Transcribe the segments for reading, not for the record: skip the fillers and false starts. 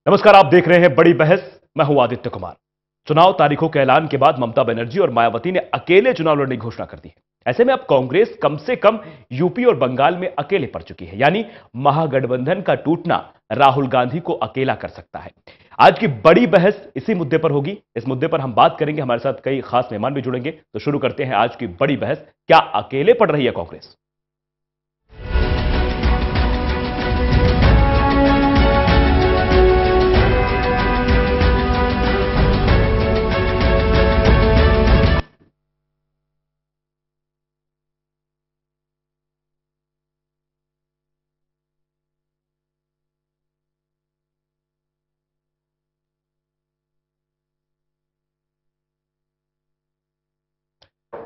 नमस्कार, आप देख रहे हैं बड़ी बहस। मैं हूं आदित्य कुमार। चुनाव तारीखों के ऐलान के बाद ममता बनर्जी और मायावती ने अकेले चुनाव लड़ने की घोषणा कर दी है। ऐसे में अब कांग्रेस कम से कम यूपी और बंगाल में अकेले पड़ चुकी है, यानी महागठबंधन का टूटना राहुल गांधी को अकेला कर सकता है। आज की बड़ी बहस इसी मुद्दे पर होगी। इस मुद्दे पर हम बात करेंगे, हमारे साथ कई खास मेहमान भी जुड़ेंगे। तो शुरू करते हैं आज की बड़ी बहस। क्या अकेले पड़ रही है कांग्रेस?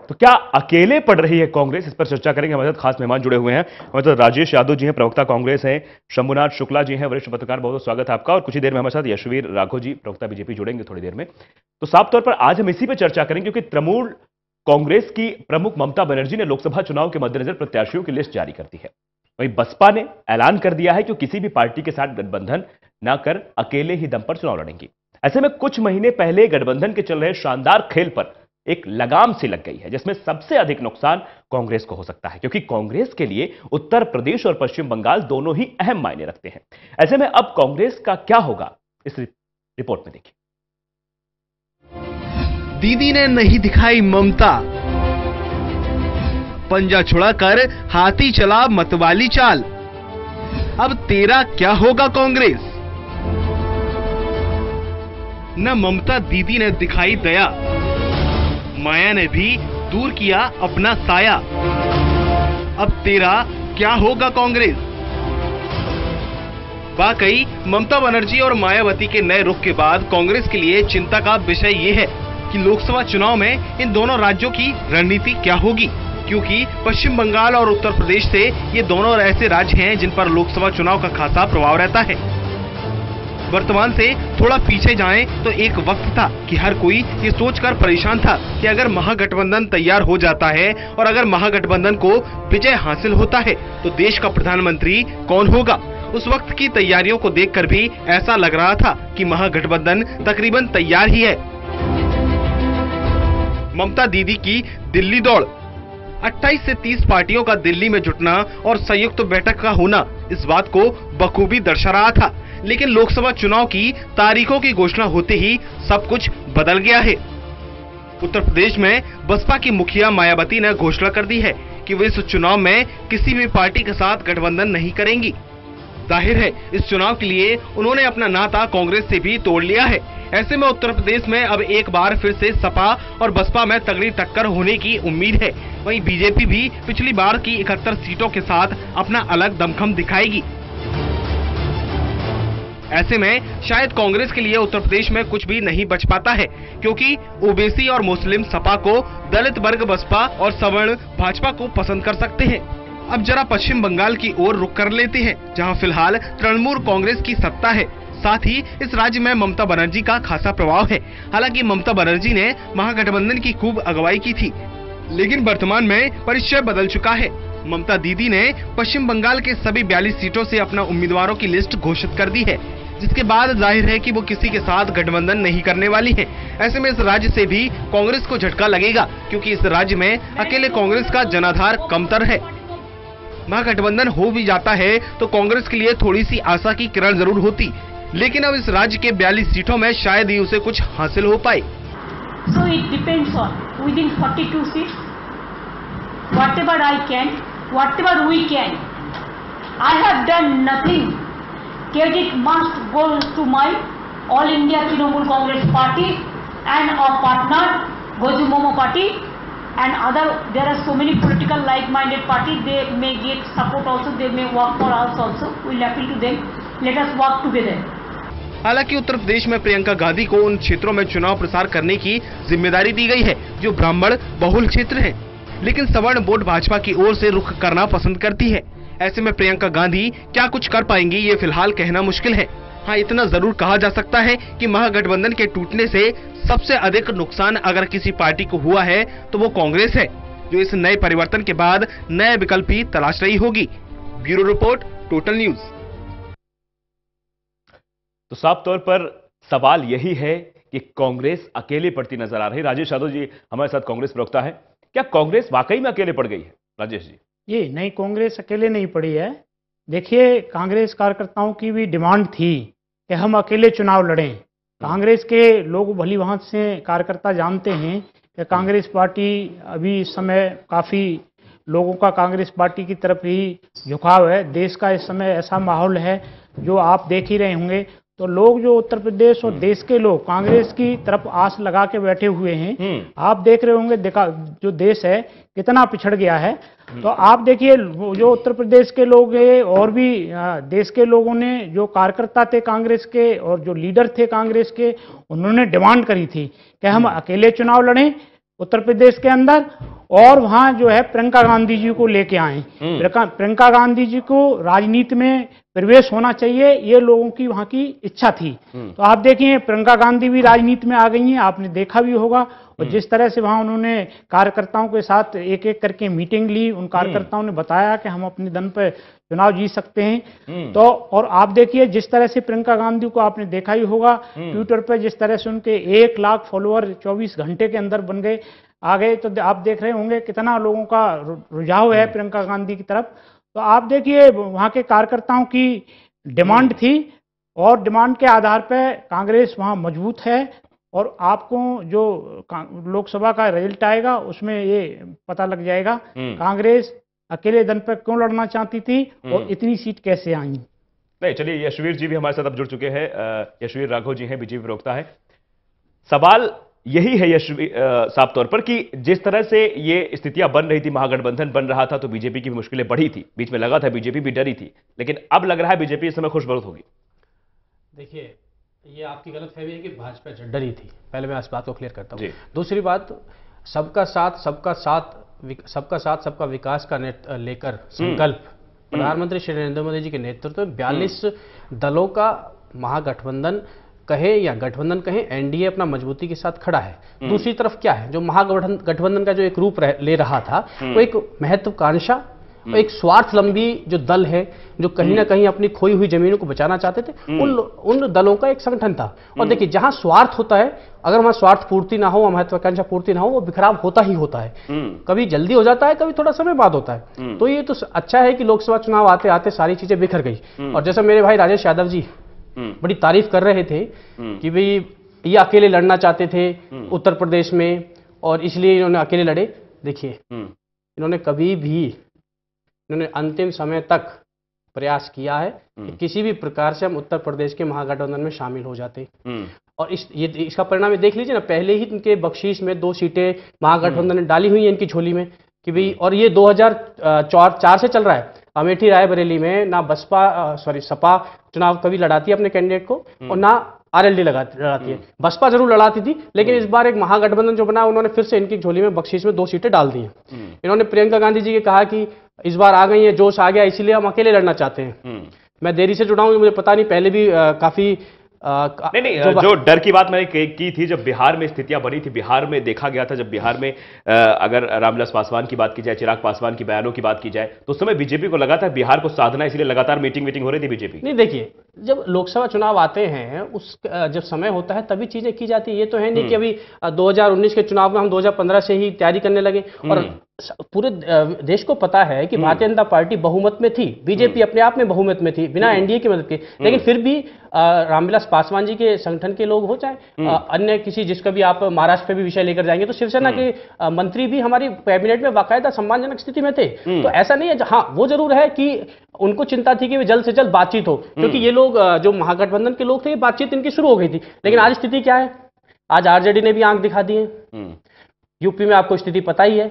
तो क्या अकेले पड़ रही है कांग्रेस? इस पर चर्चा करेंगे। हमारे साथ खास मेहमान जुड़े हुए हैं। हमारे साथ राजेश यादव जी हैं, प्रवक्ता कांग्रेस हैं। शंभुनाथ शुक्ला जी हैं, वरिष्ठ पत्रकार। बहुत बहुत स्वागत है आपका। और कुछ ही देर में हमारे साथ यशवीर राघव जी, प्रवक्ता बीजेपी, जुड़ेंगे थोड़ी देर में। तो साफ तौर पर आज हम इसी पर चर्चा करेंगे, क्योंकि तृणमूल कांग्रेस की प्रमुख ममता बनर्जी ने लोकसभा चुनाव के मद्देनजर प्रत्याशियों की लिस्ट जारी कर दी है। वहीं बसपा ने ऐलान कर दिया है कि किसी भी पार्टी के साथ गठबंधन न कर अकेले ही दम पर चुनाव लड़ेंगी। ऐसे में कुछ महीने पहले गठबंधन के चल रहे शानदार खेल पर एक लगाम सी लग गई है, जिसमें सबसे अधिक नुकसान कांग्रेस को हो सकता है, क्योंकि कांग्रेस के लिए उत्तर प्रदेश और पश्चिम बंगाल दोनों ही अहम मायने रखते हैं। ऐसे में अब कांग्रेस का क्या होगा, इस रिपोर्ट में देखिए। दीदी ने नहीं दिखाई ममता, पंजा छुड़ाकर हाथी चला मतवाली चाल। अब तेरा क्या होगा कांग्रेस? न ममता दीदी ने दिखाई दया, माया ने भी दूर किया अपना साया। अब तेरा क्या होगा कांग्रेस? वाकई ममता बनर्जी और मायावती के नए रुख के बाद कांग्रेस के लिए चिंता का विषय ये है कि लोकसभा चुनाव में इन दोनों राज्यों की रणनीति क्या होगी, क्योंकि पश्चिम बंगाल और उत्तर प्रदेश से ये दोनों ऐसे राज्य हैं जिन पर लोकसभा चुनाव का खासा प्रभाव रहता है। वर्तमान से थोड़ा पीछे जाएं तो एक वक्त था कि हर कोई ये सोचकर परेशान था कि अगर महागठबंधन तैयार हो जाता है और अगर महागठबंधन को विजय हासिल होता है तो देश का प्रधानमंत्री कौन होगा। उस वक्त की तैयारियों को देखकर भी ऐसा लग रहा था कि महागठबंधन तकरीबन तैयार ही है। ममता दीदी की दिल्ली दौड़, 28 से 30 पार्टियों का दिल्ली में जुटना और संयुक्त बैठक का होना इस बात को बखूबी दर्शा रहा था। लेकिन लोकसभा चुनाव की तारीखों की घोषणा होते ही सब कुछ बदल गया है। उत्तर प्रदेश में बसपा की मुखिया मायावती ने घोषणा कर दी है कि वे इस चुनाव में किसी भी पार्टी के साथ गठबंधन नहीं करेंगी। जाहिर है इस चुनाव के लिए उन्होंने अपना नाता कांग्रेस से भी तोड़ लिया है। ऐसे में उत्तर प्रदेश में अब एक बार फिर से सपा और बसपा में तगड़ी टक्कर होने की उम्मीद है। वहीं बीजेपी भी पिछली बार की 71 सीटों के साथ अपना अलग दमखम दिखाएगी। ऐसे में शायद कांग्रेस के लिए उत्तर प्रदेश में कुछ भी नहीं बच पाता है, क्योंकि ओबीसी और मुस्लिम सपा को, दलित वर्ग बसपा और सवर्ण भाजपा को पसंद कर सकते हैं। अब जरा पश्चिम बंगाल की ओर रुख कर लेते हैं, जहां फिलहाल तृणमूल कांग्रेस की सत्ता है। साथ ही इस राज्य में ममता बनर्जी का खासा प्रभाव है। हालांकि ममता बनर्जी ने महागठबंधन की खूब अगुवाई की थी, लेकिन वर्तमान में परिचय बदल चुका है। ममता दीदी ने पश्चिम बंगाल के सभी 42 सीटों से अपना उम्मीदवारों की लिस्ट घोषित कर दी है, जिसके बाद जाहिर है कि वो किसी के साथ गठबंधन नहीं करने वाली है। ऐसे में इस राज्य से भी कांग्रेस को झटका लगेगा, क्योंकि इस राज्य में अकेले कांग्रेस का जनाधार कमतर है। महागठबंधन हो भी जाता है तो कांग्रेस के लिए थोड़ी सी आशा की किरण जरूर होती, लेकिन अब इस राज्य के 42 सीटों में शायद ही उसे कुछ हासिल हो पाए। So it depends on within 42 seats, whatever I can, whatever we can. I have done nothing. Credit must go to my All India Trinamool Congress Party and our partner Goju Momo Party and other. There are so many political like-minded parties. They may get support also. They may work for us also. We'll appeal to them. Let us work together. हालांकि उत्तर प्रदेश में प्रियंका गांधी को उन क्षेत्रों में चुनाव प्रसार करने की जिम्मेदारी दी गई है जो ब्राह्मण बहुल क्षेत्र हैं, लेकिन सवर्ण वोट भाजपा की ओर से रुख करना पसंद करती है। ऐसे में प्रियंका गांधी क्या कुछ कर पाएंगी ये फिलहाल कहना मुश्किल है। हाँ, इतना जरूर कहा जा सकता है कि महागठबंधन के टूटने से सबसे अधिक नुकसान अगर किसी पार्टी को हुआ है तो वो कांग्रेस है, जो इस नए परिवर्तन के बाद नए विकल्प ही तलाश रही होगी। Bureau report, total news. तो साफ तौर पर सवाल यही है कि कांग्रेस अकेले पड़ती नजर आ रही। राजेश यादव जी हमारे साथ कांग्रेस प्रवक्ता है, क्या कांग्रेस वाकई में अकेले पड़ गई है? राजेश जी। ये नहीं, कांग्रेस अकेले नहीं पड़ी है। देखिए, कांग्रेस कार्यकर्ताओं की भी डिमांड थी कि हम अकेले चुनाव लड़ें। कांग्रेस के लोग भली भांति से कार्यकर्ता जानते हैं कि कांग्रेस पार्टी अभी इस समय काफ़ी लोगों का कांग्रेस पार्टी की तरफ ही झुकाव है। देश का इस समय ऐसा माहौल है जो आप देख ही रहे होंगे। तो लोग जो उत्तर प्रदेश और देश के लोग कांग्रेस की तरफ आस लगा के बैठे हुए हैं। आप देख रहे होंगे, देखा जो देश है कितना पिछड़ गया है। तो आप देखिए, जो उत्तर प्रदेश के लोग हैं और भी देश के लोगों ने, जो कार्यकर्ता थे कांग्रेस के और जो लीडर थे कांग्रेस के, उन्होंने डिमांड करी थी कि हम अकेले चुनाव लड़ें उत्तर प्रदेश के अंदर, और वहां जो है प्रियंका गांधी जी को लेके आए। प्रियंका गांधी जी को राजनीति में प्रवेश होना चाहिए, ये लोगों की वहां की इच्छा थी। तो आप देखिए, प्रियंका गांधी भी राजनीति में आ गई हैं, आपने देखा भी होगा। और जिस तरह से वहां उन्होंने कार्यकर्ताओं के साथ एक एक करके मीटिंग ली, उन कार्यकर्ताओं ने बताया कि हम अपने दम पर चुनाव जीत सकते हैं। तो और आप देखिए, जिस तरह से प्रियंका गांधी को आपने देखा ही होगा ट्विटर पर, जिस तरह से उनके 1 लाख फॉलोअर 24 घंटे के अंदर बन गए, आ गए। तो आप देख रहे होंगे कितना लोगों का रुझाव है प्रियंका गांधी की तरफ। तो आप देखिए, वहां के कार्यकर्ताओं की डिमांड थी और डिमांड के आधार पर कांग्रेस वहां मजबूत है। और आपको जो लोकसभा का रिजल्ट आएगा उसमें ये पता लग जाएगा कांग्रेस अकेले दम पर क्यों लड़ना चाहती थी और इतनी सीट कैसे आई। नहीं, चलिए, यशवीर जी भी हमारे साथ अब जुड़ चुके हैं। यशवीर राघव जी हैं, बीजेपी प्रवक्ता है। सवाल यही है यशवीर, साफ तौर पर, कि जिस तरह से ये स्थितियां बन रही थी, महागठबंधन बन रहा था, तो बीजेपी की भी मुश्किलें बढ़ी थी। बीच में लगा था बीजेपी भी डरी थी, लेकिन अब लग रहा है बीजेपी इस समय खुश बहुत होगी। देखिए, ये आपकी गलतफहमी है कि भाजपा डरी थी। पहले मैं इस बात को क्लियर करता हूँ। दूसरी बात, सबका साथ सबका विकास का लेकर संकल्प प्रधानमंत्री श्री नरेंद्र मोदी जी के नेतृत्व में 42 दलों का महागठबंधन कहे या गठबंधन कहे, एनडीए अपना मजबूती के साथ खड़ा है। दूसरी तरफ क्या है, जो महागठबंधन का जो एक रूप ले रहा था, वो एक महत्वाकांक्षा और एक स्वार्थलंबी जो दल है, जो कहीं ना कहीं अपनी खोई हुई जमीनों को बचाना चाहते थे, उन दलों का एक संगठन था। और देखिए, जहां स्वार्थ होता है, अगर वहां स्वार्थ पूर्ति ना हो, महत्वाकांक्षा पूर्ति ना हो, वो बिखराव होता ही होता है। कभी जल्दी हो जाता है, कभी थोड़ा समय बाद होता है। तो ये तो अच्छा है कि लोकसभा चुनाव आते आते सारी चीजें बिखर गई। और जैसा मेरे भाई राजेश यादव जी बड़ी तारीफ कर रहे थे कि भाई ये अकेले लड़ना चाहते थे उत्तर प्रदेश में और इसलिए इन्होंने अकेले लड़े। देखिए, इन्होंने कभी भी अंतिम समय तक प्रयास किया है कि किसी भी प्रकार से हम उत्तर प्रदेश के महागठबंधन में शामिल हो जाते। और इसका परिणाम देख लीजिए ना, पहले ही इनके बख्शीश में 2 सीटें महागठबंधन ने डाली हुई है इनकी झोली में कि भाई। और ये 2004 से चल रहा है। अमेठी रायबरेली में ना सपा चुनाव कभी लड़ाती है अपने कैंडिडेट को, और ना आरएलडी लड़ाती है। बसपा जरूर लड़ाती थी, लेकिन इस बार एक महागठबंधन जो बना, उन्होंने फिर से इनकी झोली में बख्शीश में 2 सीटें डाल दी हैं। इन्होंने प्रियंका गांधी जी के कहा कि इस बार आ गई है, जोश आ गया, इसीलिए हम अकेले लड़ना चाहते हैं। मैं देरी से जुड़ा हूं, मुझे पता नहीं, पहले भी काफी नहीं, जो डर की बात मैंने की थी, जब बिहार में स्थितियां बनी थी, बिहार में देखा गया था, जब बिहार में अगर रामविलास पासवान की बात की जाए, चिराग पासवान की बयानों की बात की जाए, तो उस समय बीजेपी को लगा था बिहार को साधना, इसलिए लगातार मीटिंग हो रही थी बीजेपी। नहीं, देखिए, जब लोकसभा चुनाव आते हैं, जब समय होता है तभी चीजें की जाती है। ये तो है नहीं कि अभी 2019 के चुनाव में हम 2015 से ही तैयारी करने लगे। और पूरे देश को पता है कि भारतीय जनता पार्टी बहुमत में थी, बीजेपी अपने आप में बहुमत में थी बिना एनडीए की मदद के। लेकिन फिर भी रामविलास पासवान जी के संगठन के लोग हो, चाहे अन्य किसी, जिसका भी आप महाराष्ट्र पे भी विषय लेकर जाएंगे, तो शिवसेना के मंत्री भी हमारी कैबिनेट में बाकायदा सम्मानजनक स्थिति में थे। तो ऐसा नहीं है। हाँ, वो जरूर है कि उनको चिंता थी कि वे जल्द से जल्द बातचीत हो, क्योंकि ये लोग जो महागठबंधन के लोग थे, बातचीत इनकी शुरू हो गई थी। लेकिन आज स्थिति क्या है? आज आरजेडी ने भी आंख दिखा दी है। यूपी में आपको स्थिति पता ही है।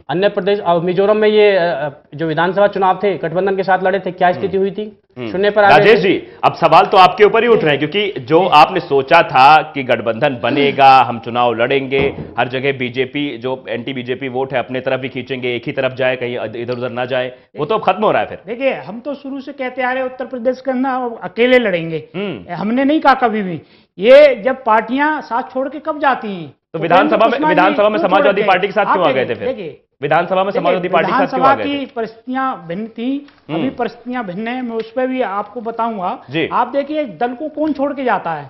अन्य प्रदेश, मिजोरम में ये जो विधानसभा चुनाव थे गठबंधन के साथ लड़े थे, क्या स्थिति हुई थी? शून्य पर। राजेश जी, अब सवाल तो आपके ऊपर ही उठ रहे हैं, क्योंकि जो आपने सोचा था कि गठबंधन बनेगा, हम चुनाव लड़ेंगे, हर जगह बीजेपी जो एंटी बीजेपी वोट है अपने तरफ भी खींचेंगे, एक ही तरफ जाए, कहीं इधर उधर ना जाए, वो तो अब खत्म हो रहा है। फिर देखिए, हम तो शुरू से कहते आ रहे उत्तर प्रदेश के अंदर अकेले लड़ेंगे, हमने नहीं कहा कभी भी। ये जब पार्टियां साथ छोड़ के कब जाती हैं, तो विधानसभा में समाजवादी पार्टी के साथ क्यों आ गए थे फिर? देखिए, विधानसभा में समाजवादी पार्टी के साथ क्यों आ विधानसभा गए की थे? परिस्थितियां भिन्न थी, अभी परिस्थितियां भिन्न है, मैं उस पर भी आपको बताऊंगा। जी। आप देखिए दल को कौन छोड़ के जाता है?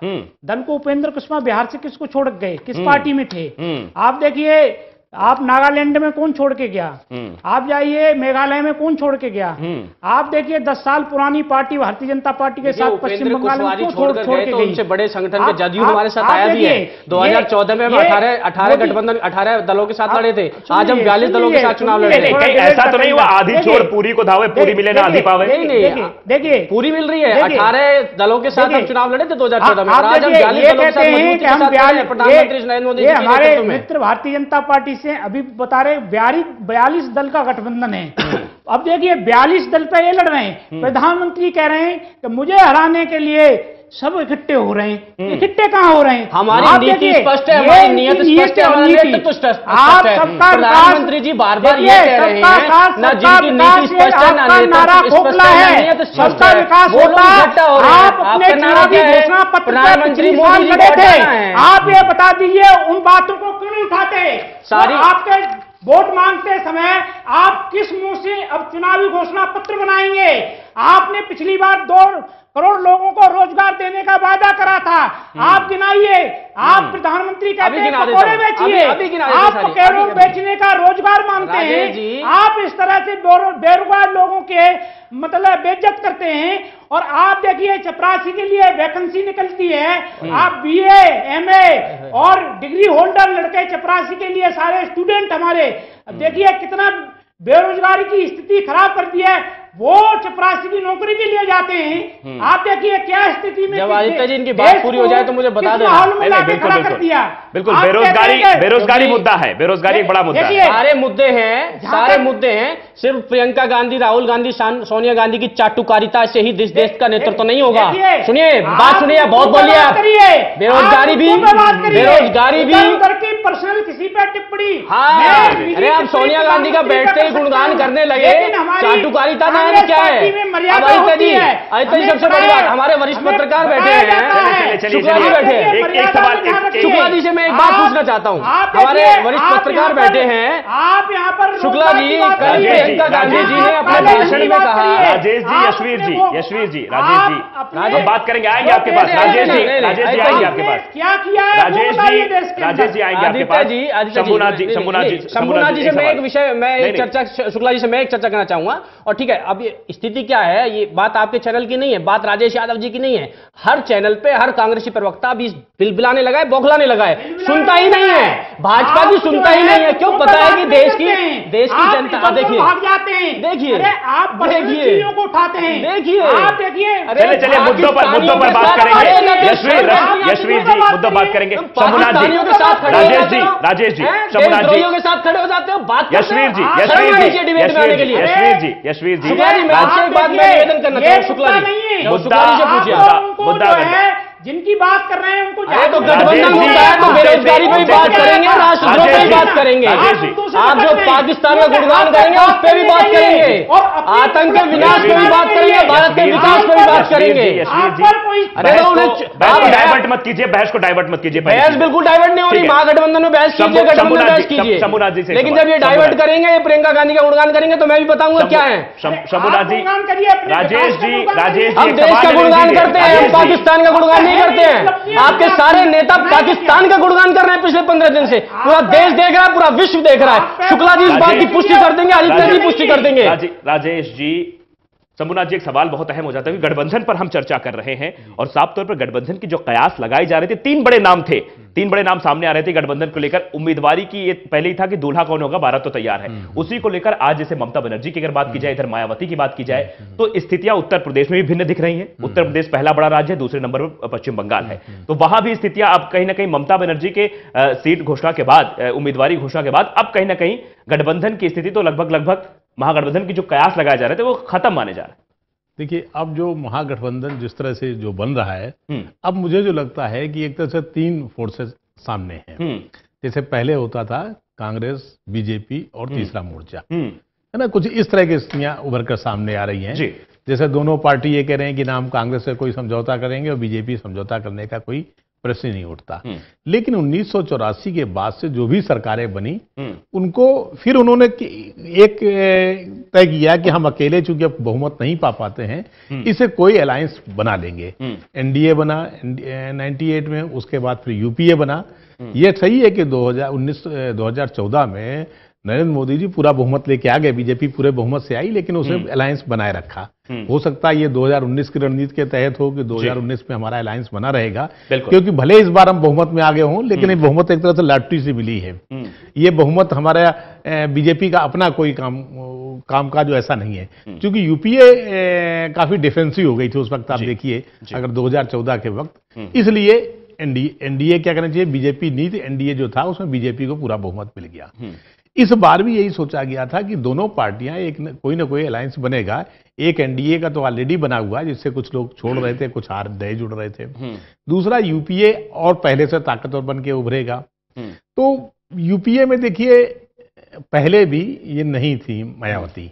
दल को उपेंद्र कुशवाहा बिहार से किसको छोड़ के गए, किस पार्टी में थे? आप देखिए, आप नागालैंड में कौन छोड़ के गया? आप जाइए मेघालय में कौन छोड़ के गया? आप देखिए 10 साल पुरानी पार्टी भारतीय जनता पार्टी के साथ पश्चिम बंगाल में क्यों छोड़ के गई? उनसे बड़े संगठन के जदयू हमारे साथ आया भी है। 2014 में हम 18 गठबंधन 18 दलों के साथ लड़े थे, आज हम 42 दलों के साथ चुनाव लड़ रहे हैं। ऐसा तो नहीं हुआ आधी छोड़ पूरी को धावे, पूरी मिले ना आधी पावे? नहीं, देखिए पूरी मिल रही है। 18 दलों के साथ हम चुनाव लड़े थे 2014 में, आज हम 42 दलों के साथ मजबूती के साथ प्रधानमंत्री नरेंद्र मोदी जी के हमारे नेतृत्व में। मित्र भारतीय जनता पार्टी से अभी बता रहे 42 दल का गठबंधन है। अब देखिए 42 दल पे ये लड़ रहे हैं, प्रधानमंत्री कह रहे हैं कि मुझे हराने के लिए सब इकट्ठे हो रहे हैं। इकट्ठे कहाँ हो रहे हैं? हमारी नीति स्पष्ट है, हमारी नियत स्पष्ट है, हमारा नेतृत्व स्पष्ट है। प्रधानमंत्री जी बार बार ये कह रहे हैं ना जिनकी नीति स्पष्ट है, ना नेतृत्व स्पष्ट है, ना नियत स्पष्ट है, वो लोग इकट्ठा हो रहे हैं। आपका नारा क्या है? प्रधानमंत्री मोदी जी को हटाना है। आप ये बता दीजिए उन बातों को क्यों नहीं उठाते? सारी आपके वोट मांगते समय आप किस मुंह से अब चुनावी घोषणा पत्र बनाएंगे? आपने पिछली बार 2 करोड़ लोगों को रोजगार देने का वादा करा था, आप गिनाइए। आप प्रधानमंत्री कहते हैं पकौड़े बेचिए, आप पकौड़े बेचने का रोजगार मांगते हैं। आप इस तरह से बेरोजगार लोगों के मतलब बेइज्जत करते हैं। और आप देखिए चपरासी के लिए वैकेंसी निकलती है, आप BA MA और डिग्री होल्डर लड़के चपरासी के लिए सारे स्टूडेंट हमारे, देखिए कितना बेरोजगारी की स्थिति खराब कर दी है। वो चपरासी की नौकरी के लिए जाते हैं। आप देखिए क्या स्थिति में, जब आदित्य जी इनकी बात पूरी हो जाए तो मुझे बता देना। बिल्कुल बेरोजगारी मुद्दा है, बेरोजगारी एक बड़ा मुद्दा है। सारे मुद्दे हैं, सिर्फ प्रियंका गांधी, राहुल गांधी, सोनिया गांधी की चाटुकारिता से ही देश का नेतृत्व तो नहीं होगा। सुनिए बात, सुनिए, बहुत बोलिए आप। बेरोजगारी भी पर्सनल किसी पे टिप्पणी। हाँ, अरे आप सोनिया गांधी का बैठते ही गुणगान करने लगे, चाटुकारिता क्या है? आदित्य जी सबसे बड़ी बात, हमारे वरिष्ठ पत्रकार बैठे हैं, शुक्ला जी बैठे हैं। शुक्ला जी से मैं एक बात पूछना चाहता हूँ, हमारे वरिष्ठ पत्रकार बैठे हैं। आप यहाँ पर शुक्ला जी, कल प्रियंका गांधी जी ने अपने भाषण में कहा, राजेश जी, यशवीर जी, राजेश जी बात करेंगे, आएंगे आपके पास। राजेश जी आएंगे आपके पास। क्या किया है राजेश जी आएंगे आपके पास। शंभुनाथ जी से मैं एक विषय, मैं एक चर्चा, शुक्ला जी से मैं एक चर्चा करना चाहूंगा। और ठीक है, अब ये स्थिति क्या है, ये बात आपके चैनल की नहीं है, बात राजेश यादव जी की नहीं है। हर चैनल पे हर कांग्रेसी प्रवक्ता भी बिलबिलाने लगा है, बौखलाने लगा है, सुनता ही नहीं है, भाजपा की सुनता ही नहीं है। क्यों? पता है कि देश की जनता, देखिए चीजों को उठाते हैं, देखिए आप देखिए। चलिए मुद्दों पर बात करेंगे। यशवीर जी मुद्दों बात करेंगे। शंभुनाथ जी, राजेश जी, शंभुनाथ जी के साथ खड़े हो जाते हो, बात यशवीर जी, यशवीर जी, शुक्ला जी, मैं आपसे एक बात निवेदन करना चाहूँ। शुक्ला जी, शुक्ला जी से पूछिए, मुद्दा है जिनकी बात कर रहे हैं उनको। अरे तो गठबंधन मुद्दा है तो बेरोजगारी पे भी बात करेंगे, राष्ट्रद्रोह पे भी बात करेंगे, आप जो पाकिस्तान का गुणगान करेंगे उस पे भी बात करेंगे, आतंक के विनाश पे भी बात करेंगे, भारत के विकास पे भी बात करेंगे। अरे तो डाइवर्ट मत कीजिए, बहस को डाइवर्ट मत कीजिए। बहस बिल्कुल डाइवर्ट नहीं हो रही, महागठबंधन में बहस कीजिए, गठबंधन में बहस कीजिए, लेकिन जब ये डाइवर्ट करेंगे, प्रियंका गांधी का गुणगान करेंगे तो मैं भी बताऊंगा क्या है। शंभुनाथ जी, राजेश जी, हम देश का गुणगान करते हैं, हम पाकिस्तान का गुणगान नहीं करते हैं। आपके सारे नेता पाकिस्तान का गुणगान कर रहे हैं पिछले 15 दिन से, पूरा देश देख रहा है, पूरा विश्व देख रहा है। शुक्ला जी इस बात की पुष्टि कर देंगे, आदित्य जी पुष्टि कर देंगे। राजेश जी, शंभुनाथ जी, एक सवाल बहुत अहम हो जाता है कि गठबंधन पर हम चर्चा कर रहे हैं और साफ तौर पर गठबंधन की जो कयास लगाई जा रही थी, 3 बड़े नाम थे, 3 बड़े नाम सामने आ रहे थे गठबंधन को लेकर। उम्मीदवारी की ये पहले ही था कि दूल्हा कौन होगा, बारात तो तैयार है, उसी को लेकर आज जैसे ममता बनर्जी की अगर बात की जाए, इधर मायावती की बात की जाए, तो स्थितियां उत्तर प्रदेश में भी भिन्न दिख रही हैं। उत्तर प्रदेश पहला बड़ा राज्य है, दूसरे नंबर पर पश्चिम बंगाल है, तो वहां भी स्थितियां अब कहीं ना कहीं ममता बनर्जी के सीट घोषणा के बाद, उम्मीदवारी घोषणा के बाद अब कहीं ना कहीं गठबंधन की स्थिति तो लगभग महागठबंधन की जो कयास लगाए जा रहे थे वो खत्म माने जा रहे हैं। देखिए, अब जो महागठबंधन जिस तरह से जो बन रहा है, अब मुझे जो लगता है कि एक तरह से 3 फोर्सेस सामने हैं। जैसे पहले होता था कांग्रेस, बीजेपी और तीसरा मोर्चा, है ना, कुछ इस तरह की स्थितियां उभर कर सामने आ रही हैं। जैसे दोनों पार्टी ये कह रहे हैं कि ना हम कांग्रेस से कोई समझौता करेंगे और बीजेपी समझौता करने का कोई प्रश्न ही नहीं उठता। लेकिन 1984 के बाद से जो भी सरकारें बनी उनको फिर उन्होंने एक तय किया कि हम अकेले चूंकि अब बहुमत नहीं पा पाते हैं, इसे कोई अलायंस बना लेंगे। एनडीए बना 98 में, उसके बाद फिर यूपीए बना। ये सही है कि 2014 में नरेंद्र मोदी जी पूरा बहुमत लेके आ गए, बीजेपी पूरे बहुमत से आई, लेकिन उसे अलायंस बनाए रखा। हो सकता है ये 2019 की रणनीति के तहत हो कि 2019 में हमारा अलायंस बना रहेगा, क्योंकि भले इस बार हम बहुमत में आ गए हों, लेकिन ये बहुमत एक तरह से लॉटरी से मिली है। ये बहुमत हमारा बीजेपी का अपना कोई काम का जो ऐसा नहीं है, क्योंकि यूपीए काफी डिफेंसिव हो गई थी उस वक्त। आप देखिए अगर 2014 के वक्त, इसलिए एनडीए क्या करना चाहिए, बीजेपी नीति एनडीए जो था उसमें बीजेपी को पूरा बहुमत मिल गया। इस बार भी यही सोचा गया था कि दोनों पार्टियां कोई ना कोई अलायंस बनेगा। एक एनडीए का तो ऑलरेडी बना हुआ है, जिससे कुछ लोग छोड़ रहे थे, कुछ नए जुड़ रहे थे। दूसरा यूपीए और पहले से ताकतवर बन के उभरेगा। तो यूपीए में देखिए पहले भी ये नहीं थी मायावती,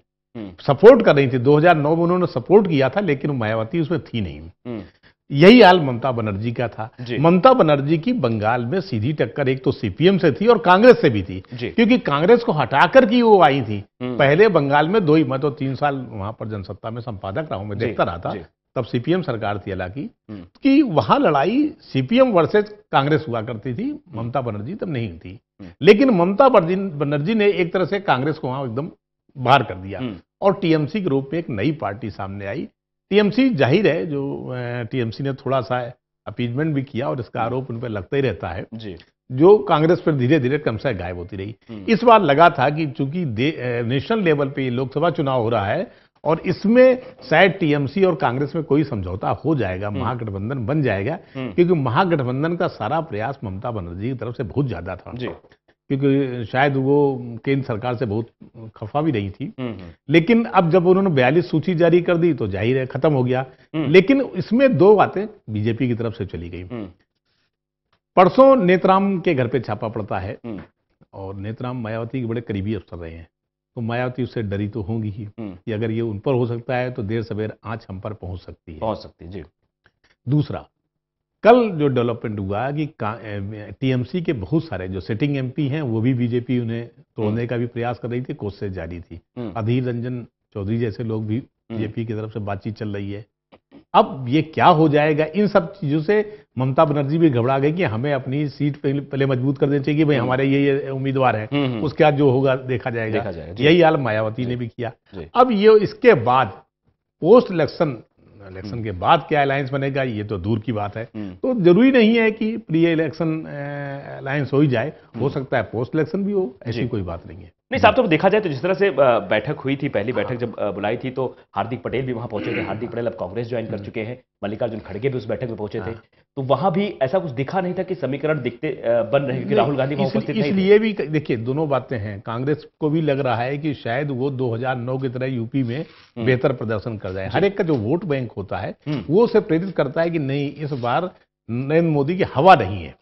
सपोर्ट कर रही थी। 2009 में उन्होंने सपोर्ट किया था, लेकिन मायावती उसमें थी नहीं। यही हाल ममता बनर्जी का था। ममता बनर्जी की बंगाल में सीधी टक्कर एक तो सीपीएम से थी और कांग्रेस से भी थी, क्योंकि कांग्रेस को हटाकर की वो आई थी। पहले बंगाल में 2 ही, मैं तो 3 साल वहां पर जनसत्ता में संपादक रहा हूं, मैं देखता रहा था, तब सीपीएम सरकार थी हालांकि, कि वहां लड़ाई सीपीएम वर्सेस कांग्रेस हुआ करती थी। ममता बनर्जी तब नहीं थी, लेकिन ममता बनर्जी ने एक तरह से कांग्रेस को वहां एकदम बाहर कर दिया और टीएमसी के रूप में एक नई पार्टी सामने आई। टीएमसी जाहिर है, जो टीएमसी ने थोड़ा सा अपीजमेंट भी किया और इसका आरोप उन पर लगता ही रहता है, जो कांग्रेस पर धीरे धीरे क्रमशः गायब होती रही। इस बार लगा था कि चूंकि नेशनल लेवल पे लोकसभा चुनाव हो रहा है और इसमें शायद टीएमसी और कांग्रेस में कोई समझौता हो जाएगा, महागठबंधन बन जाएगा, क्योंकि महागठबंधन का सारा प्रयास ममता बनर्जी की तरफ से बहुत ज्यादा था, क्योंकि शायद वो केंद्र सरकार से बहुत खफा भी रही थी। लेकिन अब जब उन्होंने 42 सूची जारी कर दी तो जाहिर है खत्म हो गया। लेकिन इसमें 2 बातें बीजेपी की तरफ से चली गई। परसों नेतराम के घर पे छापा पड़ता है और नेतराम मायावती के बड़े करीबी अफसर रहे हैं, तो मायावती उससे डरी तो होंगी ही कि अगर ये उन पर हो सकता है तो देर सवेर आंच हम पर पहुंच सकती है। जी। दूसरा, कल जो डेवलपमेंट हुआ कि टीएमसी के बहुत सारे जो सिटिंग एमपी हैं वो भी बीजेपी उन्हें तोड़ने का भी प्रयास कर रही थी, कोशिश जारी थी। अधीर रंजन चौधरी जैसे लोग भी बीजेपी की तरफ से बातचीत चल रही है। अब ये क्या हो जाएगा, इन सब चीजों से ममता बनर्जी भी घबरा गई कि हमें अपनी सीट पहले मजबूत कर देनी चाहिए कि भाई हमारे ये उम्मीदवार है, उसके बाद जो होगा देखा जाएगा। यही हाल मायावती ने भी किया। अब ये इसके बाद पोस्ट इलेक्शन के बाद क्या अलायंस बनेगा ये तो दूर की बात है। तो जरूरी नहीं है कि प्री इलेक्शन अलायंस हो ही जाए, हो सकता है पोस्ट इलेक्शन भी हो, ऐसी कोई बात नहीं है। नहीं साहब, तो देखा जाए तो जिस तरह से बैठक हुई थी, पहली बैठक जब बुलाई थी तो हार्दिक पटेल भी वहां पहुंचे थे। हार्दिक पटेल अब कांग्रेस ज्वाइन कर चुके हैं, मल्लिकार्जुन खड़गे भी उस बैठक में पहुंचे थे, तो वहां भी ऐसा कुछ दिखा नहीं था कि समीकरण दिखते बन रहे, क्योंकि राहुल गांधी वहां उपस्थित नहीं थे। इसलिए भी देखिए दोनों बातें हैं। कांग्रेस को भी लग रहा है कि शायद वो 2009 की तरह यूपी में बेहतर प्रदर्शन कर जाए। हर एक का जो वोट बैंक होता है वो उसे प्रेरित करता है कि नहीं, इस बार नरेंद्र मोदी की हवा नहीं है।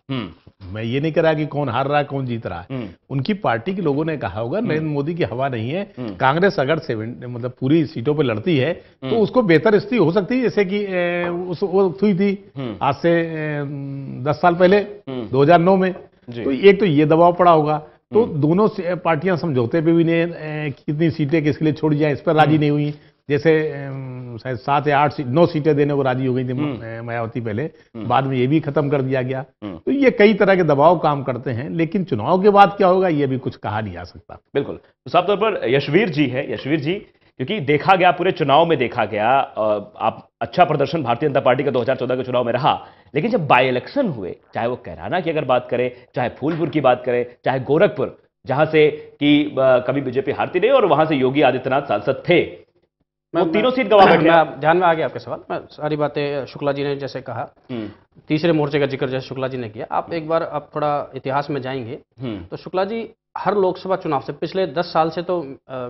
मैं ये नहीं कह रहा कि कौन हार रहा है कौन जीत रहा है, उनकी पार्टी के लोगों ने कहा होगा नरेंद्र मोदी की हवा नहीं है। कांग्रेस अगर मतलब पूरी सीटों पे लड़ती है तो उसको बेहतर स्थिति हो सकती है, जैसे कि वो हुई थी आज से 10 साल पहले 2009 में। तो एक तो ये दबाव पड़ा होगा, तो दोनों पार्टियां समझौते पे भी नहीं, कितनी सीटें किसके लिए छोड़ी जाए इस पर राजी नहीं हुई। जैसे शायद 7 या 8 9 सीटें देने को राजी हो गई थी मायावती पहले, बाद में ये भी खत्म कर दिया गया। तो ये कई तरह के दबाव काम करते हैं, लेकिन चुनाव के बाद क्या होगा ये भी कुछ कहा नहीं जा सकता। बिल्कुल। तो साफ तौर पर यशवीर जी है, यशवीर जी, क्योंकि देखा गया पूरे चुनाव में, देखा गया आप अच्छा प्रदर्शन भारतीय जनता पार्टी का 2014 के चुनाव में रहा, लेकिन जब बाई इलेक्शन हुए, चाहे वो कैराना की अगर बात करें, चाहे फूलपुर की बात करें, चाहे गोरखपुर, जहां से कि कभी बीजेपी हारती नहीं और वहां से योगी आदित्यनाथ सांसद थे, वो तीनों सीट गवा बैठे। ध्यान में आ गया आपके सवाल। मैं सारी बातें शुक्ला जी ने जैसे कहा, तीसरे मोर्चे का जिक्र जैसे शुक्ला जी ने किया, आप एक बार अब थोड़ा इतिहास में जाएंगे तो शुक्ला जी हर लोकसभा चुनाव से पिछले 10 साल से तो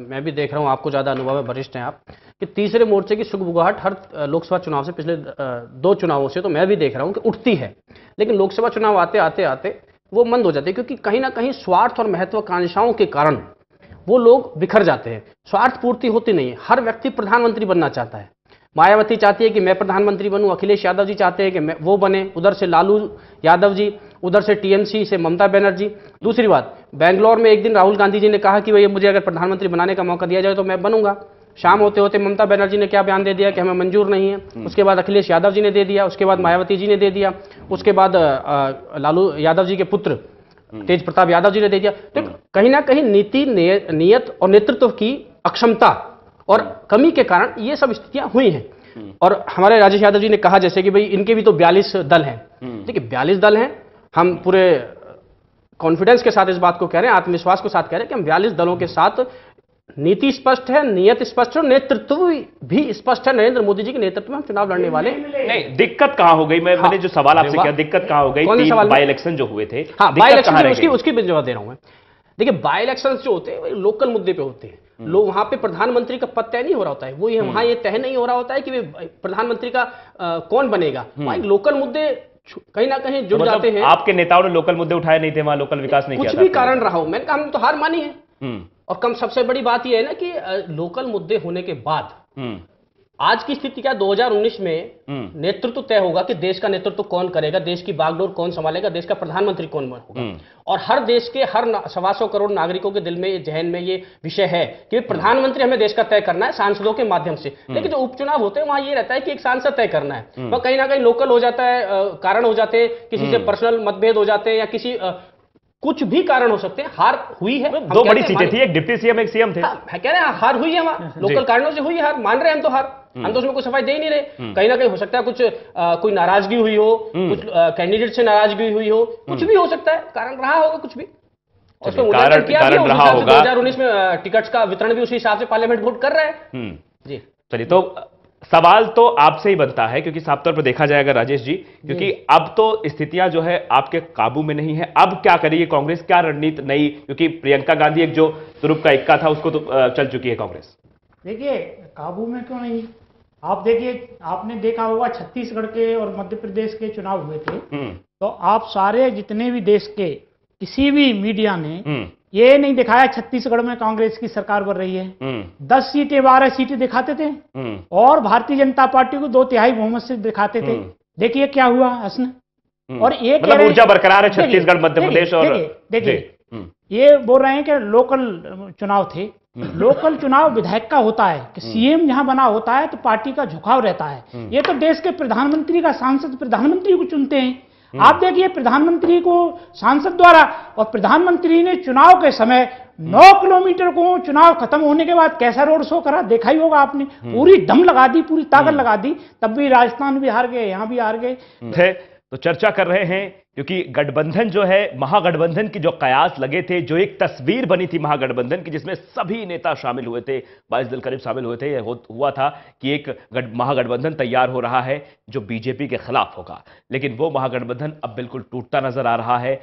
मैं भी देख रहा हूं, आपको ज्यादा अनुभव है, वरिष्ठ हैं आप, कि तीसरे मोर्चे की सुगबुगाहट हर लोकसभा चुनाव से पिछले 2 चुनावों से तो मैं भी देख रहा हूं कि उठती है, लेकिन लोकसभा चुनाव आते आते आते वो मंद हो जाती है, क्योंकि कहीं ना कहीं स्वार्थ और महत्वाकांक्षाओं के कारण वो लोग बिखर जाते हैं। स्वार्थ पूर्ति होती नहीं है, हर व्यक्ति प्रधानमंत्री बनना चाहता है। मायावती चाहती है कि मैं प्रधानमंत्री बनूं, अखिलेश यादव जी चाहते हैं कि मैं वो बने, उधर से लालू यादव जी, उधर से टीएमसी से ममता बनर्जी। दूसरी बात, बेंगलोर में एक दिन राहुल गांधी जी ने कहा कि भाई मुझे अगर प्रधानमंत्री बनाने का मौका दिया जाए तो मैं बनूंगा। शाम होते होते ममता बनर्जी ने क्या बयान दे दिया कि हमें मंजूर नहीं है। उसके बाद अखिलेश यादव जी ने दे दिया, उसके बाद मायावती जी ने दे दिया, उसके बाद लालू यादव जी के पुत्र तेज प्रताप यादव जी ने दे दिया। तो कहीं ना कहीं नीति, नियत और नेतृत्व की अक्षमता और कमी के कारण ये सब स्थितियां हुई हैं। और हमारे राजेश यादव जी ने कहा जैसे कि भाई इनके भी तो 42 दल हैं। देखिए 42 दल हैं, हम पूरे कॉन्फिडेंस के साथ इस बात को कह रहे हैं, आत्मविश्वास के साथ कह रहे हैं कि हम 42 दलों के साथ, नीति स्पष्ट है, नियत स्पष्ट है और नेतृत्व भी स्पष्ट है। नरेंद्र मोदी जी के नेतृत्व में हम चुनाव लड़ने वाले। नहीं, दिक्कत कहां हो गई? मैंने जो सवाल आपसे किया, दिक्कत कहां हो गई? तीन बाई इलेक्शन जो हुए थे, हाँ बाई इलेक्शन, उसकी भी जवाब दे रहा हूं मैं। देखिए बाई इलेक्शन जो होते हैं लोकल मुद्दे पे होते हैं, लोग वहां पे प्रधानमंत्री का पद तय नहीं हो रहा होता है, वो वहां ये तय नहीं हो रहा होता है कि प्रधानमंत्री का कौन बनेगा। वहां लोकल मुद्दे कहीं ना कहीं जुड़ जाते हैं। आपके नेताओं ने लोकल मुद्दे उठाए नहीं थे, वहां लोकल विकास नहीं किया, कुछ भी कारण रहा हो, मैंने कहा हम तो हार मानी है। और कम सबसे बड़ी बात यह है ना कि लोकल मुद्दे होने के बाद आज की स्थिति क्या, 2019 में नेतृत्व तय होगा कि देश का नेतृत्व कौन करेगा, देश की बागडोर कौन संभालेगा, देश का प्रधानमंत्री कौन होगा। और हर देश के हर 125 करोड़ नागरिकों के दिल में, जहन में ये विषय है कि प्रधानमंत्री हमें देश का तय करना है सांसदों के माध्यम से। लेकिन जो उपचुनाव होते हैं वहां ये रहता है कि एक सांसद तय करना है, वह कहीं ना कहीं लोकल हो जाता है, कारण हो जाते हैं, किसी से पर्सनल मतभेद हो जाते हैं या किसी कुछ भी कारण हो सकते हैं। हार हुई है, दो बड़ी सीटें थी, एक डिप्टी सीएम एक सीएम थे। कह रहे हैं हार हुई है, वहां लोकल कारणों से हुई है हार, मान रहे हैं हम तो हार, हम तो उसमें कोई सफाई दे ही नहीं रहे। कहीं ना कहीं हो सकता है कुछ कोई नाराजगी हुई हो, कुछ कैंडिडेट से नाराजगी हुई हो, कुछ भी हो सकता है, कारण रहा होगा कुछ भी। और उसको मूल्यांकन किया भी रहा होगा। 2019 में टिकट्स का वितरण भी उसी हिसाब से पार्लियामेंट वोट कर रहा है। जी चलिए, तो सवाल तो आपसे ही बनता है, क्योंकि साफ तौर पर देखा जाएगा राजेश जी, क्योंकि अब तो स्थितियां जो है आपके काबू में नहीं है। अब क्या करेगी कांग्रेस, क्या रणनीति नई? क्योंकि प्रियंका गांधी एक जो तुरुप का इक्का था उसको तो चल चुकी है कांग्रेस। देखिए काबू में क्यों नहीं, आप देखिए, आपने देखा होगा छत्तीसगढ़ के और मध्य प्रदेश के चुनाव हुए थे, तो आप सारे जितने भी देश के किसी भी मीडिया ने ये नहीं दिखाया छत्तीसगढ़ में कांग्रेस की सरकार बन रही है। 10 सीटें 12 सीटें दिखाते थे और भारतीय जनता पार्टी को 2/3 बहुमत से दिखाते थे। देखिए क्या हुआ हसन। और एक मतलब ऊर्जा बरकरार है छत्तीसगढ़ मध्य प्रदेश। और देखिए ये बोल रहे हैं कि लोकल चुनाव थे, लोकल चुनाव विधायक का होता है कि सीएम जहां बना होता है तो पार्टी का झुकाव रहता है। ये तो देश के प्रधानमंत्री का सांसद प्रधानमंत्री को चुनते हैं। आप देखिए प्रधानमंत्री को सांसद द्वारा, और प्रधानमंत्री ने चुनाव के समय 9 किलोमीटर को चुनाव खत्म होने के बाद कैसा रोड शो करा, देखा ही होगा आपने। पूरी दम लगा दी, पूरी ताकत लगा दी, तब भी राजस्थान भी हार गए, यहां भी हार गए। तो चर्चा कर रहे हैं क्योंकि गठबंधन जो है, महागठबंधन की जो कयास लगे थे, जो एक तस्वीर बनी थी महागठबंधन की जिसमें सभी नेता शामिल हुए थे, 22 दल करीब शामिल हुए थे, हुआ था कि एक महागठबंधन तैयार हो रहा है जो बीजेपी के खिलाफ होगा। लेकिन वो महागठबंधन अब बिल्कुल टूटता नजर आ रहा है।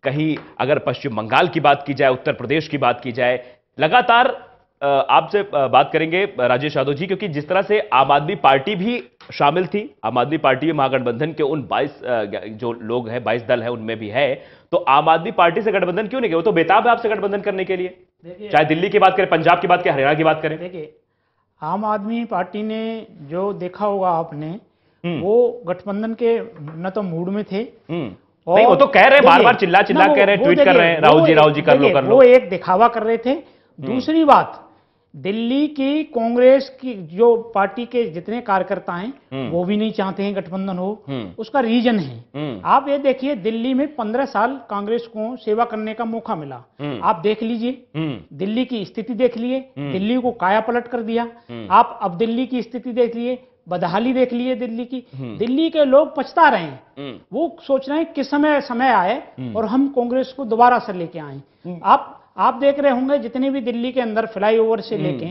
कहीं अगर पश्चिम बंगाल की बात की जाए, उत्तर प्रदेश की बात की जाए, लगातार आपसे बात करेंगे राजेश यादव जी, क्योंकि जिस तरह से आम आदमी पार्टी भी शामिल थी, आम आदमी पार्टी महागठबंधन के उन 22 जो लोग हैं, 22 दल है उनमें भी है, तो आम आदमी पार्टी से गठबंधन क्यों नहीं किया? वो तो बेताब है आपसे गठबंधन करने के लिए, चाहे दिल्ली की बात करें, पंजाब की बात करें, हरियाणा की बात करें। देखिए आम आदमी पार्टी ने जो देखा होगा आपने, वो गठबंधन के न तो मूड में थे। नहीं, वो तो कह रहे हैं, बार बार चिल्ला कह रहे हैं, ट्वीट कर रहे हैं, राहुल जी कर लो। वो एक दिखावा कर रहे थे। दूसरी बात, दिल्ली की कांग्रेस की जो पार्टी के जितने कार्यकर्ता हैं वो भी नहीं चाहते हैं गठबंधन हो। उसका रीजन है, आप ये देखिए, दिल्ली में 15 साल कांग्रेस को सेवा करने का मौका मिला। आप देख लीजिए, दिल्ली की स्थिति देख लिए, दिल्ली को काया पलट कर दिया। आप अब दिल्ली की स्थिति देख लिए, बदहाली देख लिए दिल्ली की। दिल्ली के लोग पछता रहे हैं, वो सोच रहे हैं किस समय आए और हम कांग्रेस को दोबारा से लेके आए। आप देख रहे होंगे जितने भी दिल्ली के अंदर फ्लाईओवर से लेके,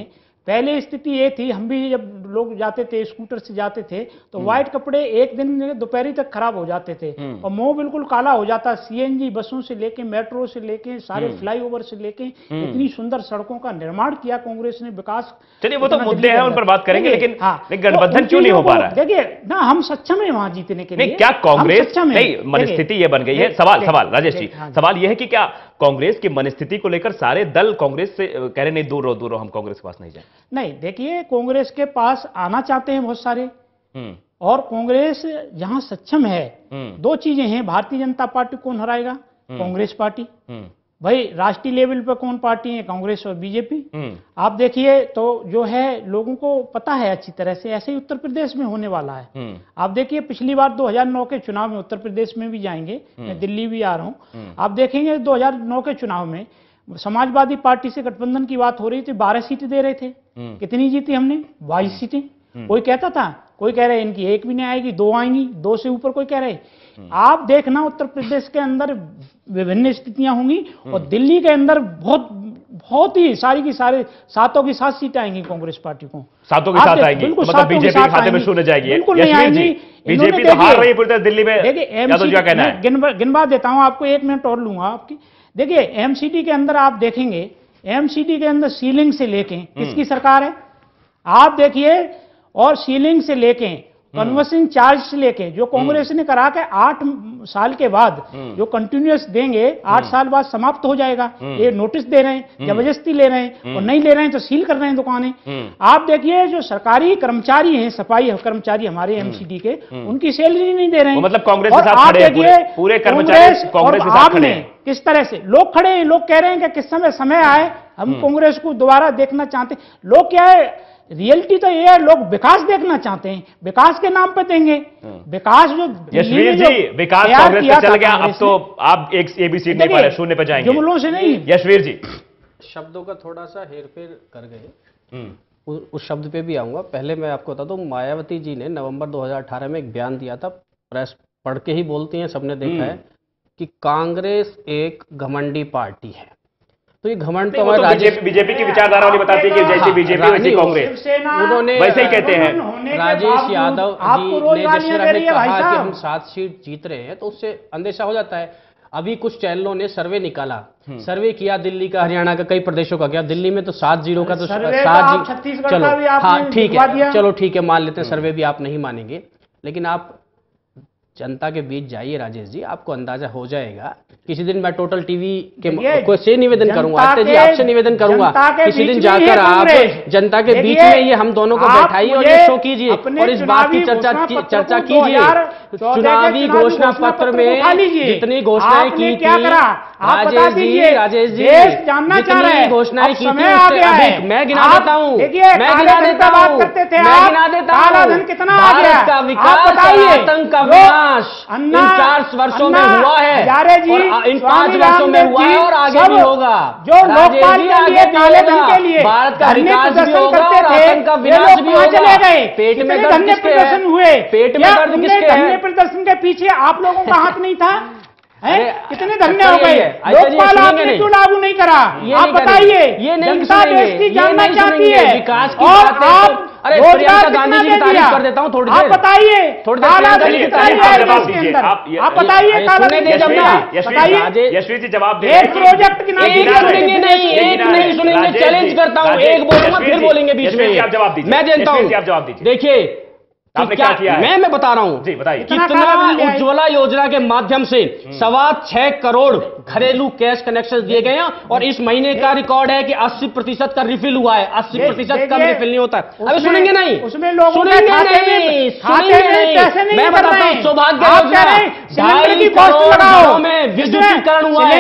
पहले स्थिति ये थी, हम भी जब लोग जाते थे स्कूटर से जाते थे तो व्हाइट कपड़े एक दिन दोपहरी तक खराब हो जाते थे और मुंह बिल्कुल काला हो जाता। सीएनजी बसों से लेके, मेट्रो से लेके, सारे फ्लाईओवर से लेके इतनी सुंदर सड़कों का निर्माण किया कांग्रेस ने, विकास। चलिए वो तो मुद्दे हैं, उन पर बात करेंगे, लेकिन गठबंधन क्यों नहीं हो पा रहा है? देखिए ना, हम सक्षम है वहां जीतने के लिए। क्या कांग्रेस नहीं, मनस्थिति ये बन गई है। सवाल राजेश जी, सवाल यह है कि क्या कांग्रेस की मनस्थिति को लेकर सारे दल कांग्रेस से कह रहे नहीं, दूर रहो हम कांग्रेस के पास नहीं जाए? नहीं, देखिए कांग्रेस के पास पास आना चाहते हैं बहुत सारे। और कांग्रेस जहां सक्षम है, दो चीजें हैं, भारतीय जनता पार्टी कौन हराएगा? कांग्रेस पार्टी। भाई राष्ट्रीय लेवल पर कौन पार्टी है? कांग्रेस और बीजेपी। आप देखिए तो जो है लोगों को पता है अच्छी तरह से, ऐसे ही उत्तर प्रदेश में होने वाला है। आप देखिए पिछली बार 2009 के चुनाव में उत्तर प्रदेश में भी जाएंगे, मैं दिल्ली भी आ रहा हूं, आप देखेंगे 2009 के चुनाव में समाजवादी पार्टी से गठबंधन की बात हो रही थी, 12 सीटें दे रहे थे। कितनी जीती हमने? 22 सीटें। कोई कहता था, कोई कह रहे इनकी एक भी नहीं आएगी, 2 आएंगी, 2 से ऊपर कोई कह रहे। आप देखना उत्तर प्रदेश के अंदर विभिन्न स्थितियां होंगी और दिल्ली के अंदर बहुत ही सारी की सारे 7 की 7 सीटें आएंगी कांग्रेस पार्टी को। 7 की 7 आएंगी, मतलब बीजेपी के खाते में शून्य जाएगी। बिल्कुल नहीं आएंगी। बीजेपी तो हार रही है पूरी तरह दिल्ली में। देखिए कहना है, गिनवा देता हूं आपको, 1 मिनट और लूंगा आपकी। देखिए एमसीडी के अंदर आप देखेंगे, एमसीडी के अंदर सीलिंग से लेके किसकी सरकार है आप देखिए, और सीलिंग से लेके कन्वर्सिंग चार्ज से लेके जो कांग्रेस ने करा के 8 साल के बाद जो कंटिन्यूअस देंगे, 8 साल बाद समाप्त हो जाएगा। ये नोटिस दे रहे हैं, जबरदस्ती ले रहे हैं, और नहीं ले रहे हैं तो सील कर रहे हैं दुकानें। आप देखिए जो सरकारी कर्मचारी हैं, सफाई कर्मचारी हमारे एमसीडी के, उनकी सैलरी नहीं दे रहे हैं। मतलब कांग्रेस के साथ खड़े हैं, पूरे कर्मचारी कांग्रेस के साथ खड़े हैं। किस तरह से लोग खड़े हैं, लोग कह रहे हैं कि किस समय आए, हम कांग्रेस को दोबारा देखना चाहते हैं। लोग क्या है, रियलिटी तो ये है, लोग विकास देखना चाहते हैं, विकास के नाम पे देंगे विकास। जो यशवीर जी, विकास कांग्रेस पे चल गया, अब तो आप एक एबीसी नहीं पा रहे, शून्य पे जाएंगे। जुमलों से नहीं, यशवीर जी शब्दों का थोड़ा सा हेरफेर कर गए, उस शब्द पे भी आऊंगा। पहले मैं आपको बता दूं, मायावती जी ने नवंबर 2018 में एक बयान दिया था, प्रेस पढ़ के ही बोलती हैं, सबने देखा है, कि कांग्रेस एक घमंडी पार्टी है। तो ये घमंड तो हमारे बीजेपी की विचारधारा वाली बताती है कि जैसी बीजेपी वैसी कांग्रेस, उन्होंने वैसे ही कहते हैं। राजेश यादव जी ने जिस तरह से कहा कि हम 7 सीट जीत रहे हैं, तो उससे अंदेशा हो जाता है। अभी कुछ चैनलों ने सर्वे निकाला, सर्वे किया दिल्ली का, हरियाणा का, कई प्रदेशों का किया। दिल्ली में तो 7-0 का, तो 7, चलो हाँ ठीक है, चलो ठीक है मान लेते हैं, सर्वे भी आप नहीं मानेंगे। लेकिन आप जनता के बीच जाइए राजेश जी, आपको अंदाजा हो जाएगा। किसी दिन मैं टोटल टीवी के से निवेदन करूंगा, आते जी आपसे निवेदन करूंगा, किसी दिन जाकर आप जनता के बीच में ये हम दोनों को बैठाइए और ये शो कीजिए और इस बात की चर्चा कीजिए। चुनावी घोषणा पत्र में जितनी घोषणाएं की थी राजेश जी जितनी घोषणाएं की थी उससे अधिक मैं गिना देता हूँ, भारत का विकास, आतंक का विनाश इन 4 वर्षों में हुआ है, और इन 5 वर्षों में हुआ है और आगे भी होगा। जो लोकपाल के लिए काले धन के लिए भारत का विकास भी होगा और आतंक का विनाश भी होगा। पेट में दर्द किसके है? पेट में दर्द किसके है? प्रदर्शन के पीछे आप लोगों का हाथ नहीं था? कितने धन्य हो गए? लोकपाल आपने क्यों लागू नहीं करा? आप बताइए। ये नहीं जनता देश की जानना चाहती है विकास की और बातें। आप अरे प्रियंका गांधी जी की तारीफ कर देता हूँ थोड़ी देर। आप बताइए, थोड़ी देर प्रियंका जी की तारीफ आप बताइए, यशवीर जी जवाब दे। एक प्रोजेक्ट की एक सुनेंगे नहीं, एक नहीं सुनेंगे, चैलेंज करता हूँ, एक बोलूंगा फिर बोलेंगे बीच में। आप जवाब दीजिए, मैं देता हूँ, आप जवाब दीजिए। देखिए आपने क्या किया है? मैं बता रहा हूं जी, बताइए। कितना उज्ज्वला योजना के माध्यम से 6.25 करोड़ घरेलू गैस कनेक्शन दिए गए हैं, और इस महीने का रिकॉर्ड है कि 80% का रिफिल हुआ है। 80% कम रिफिल नहीं होता है। अभी सुनेंगे नहीं, सुनेंगे। मैं बताता हूँ, सौभाग्य योजना 2.5 करोड़ घरों में विद्युतीकरण हुआ है। ये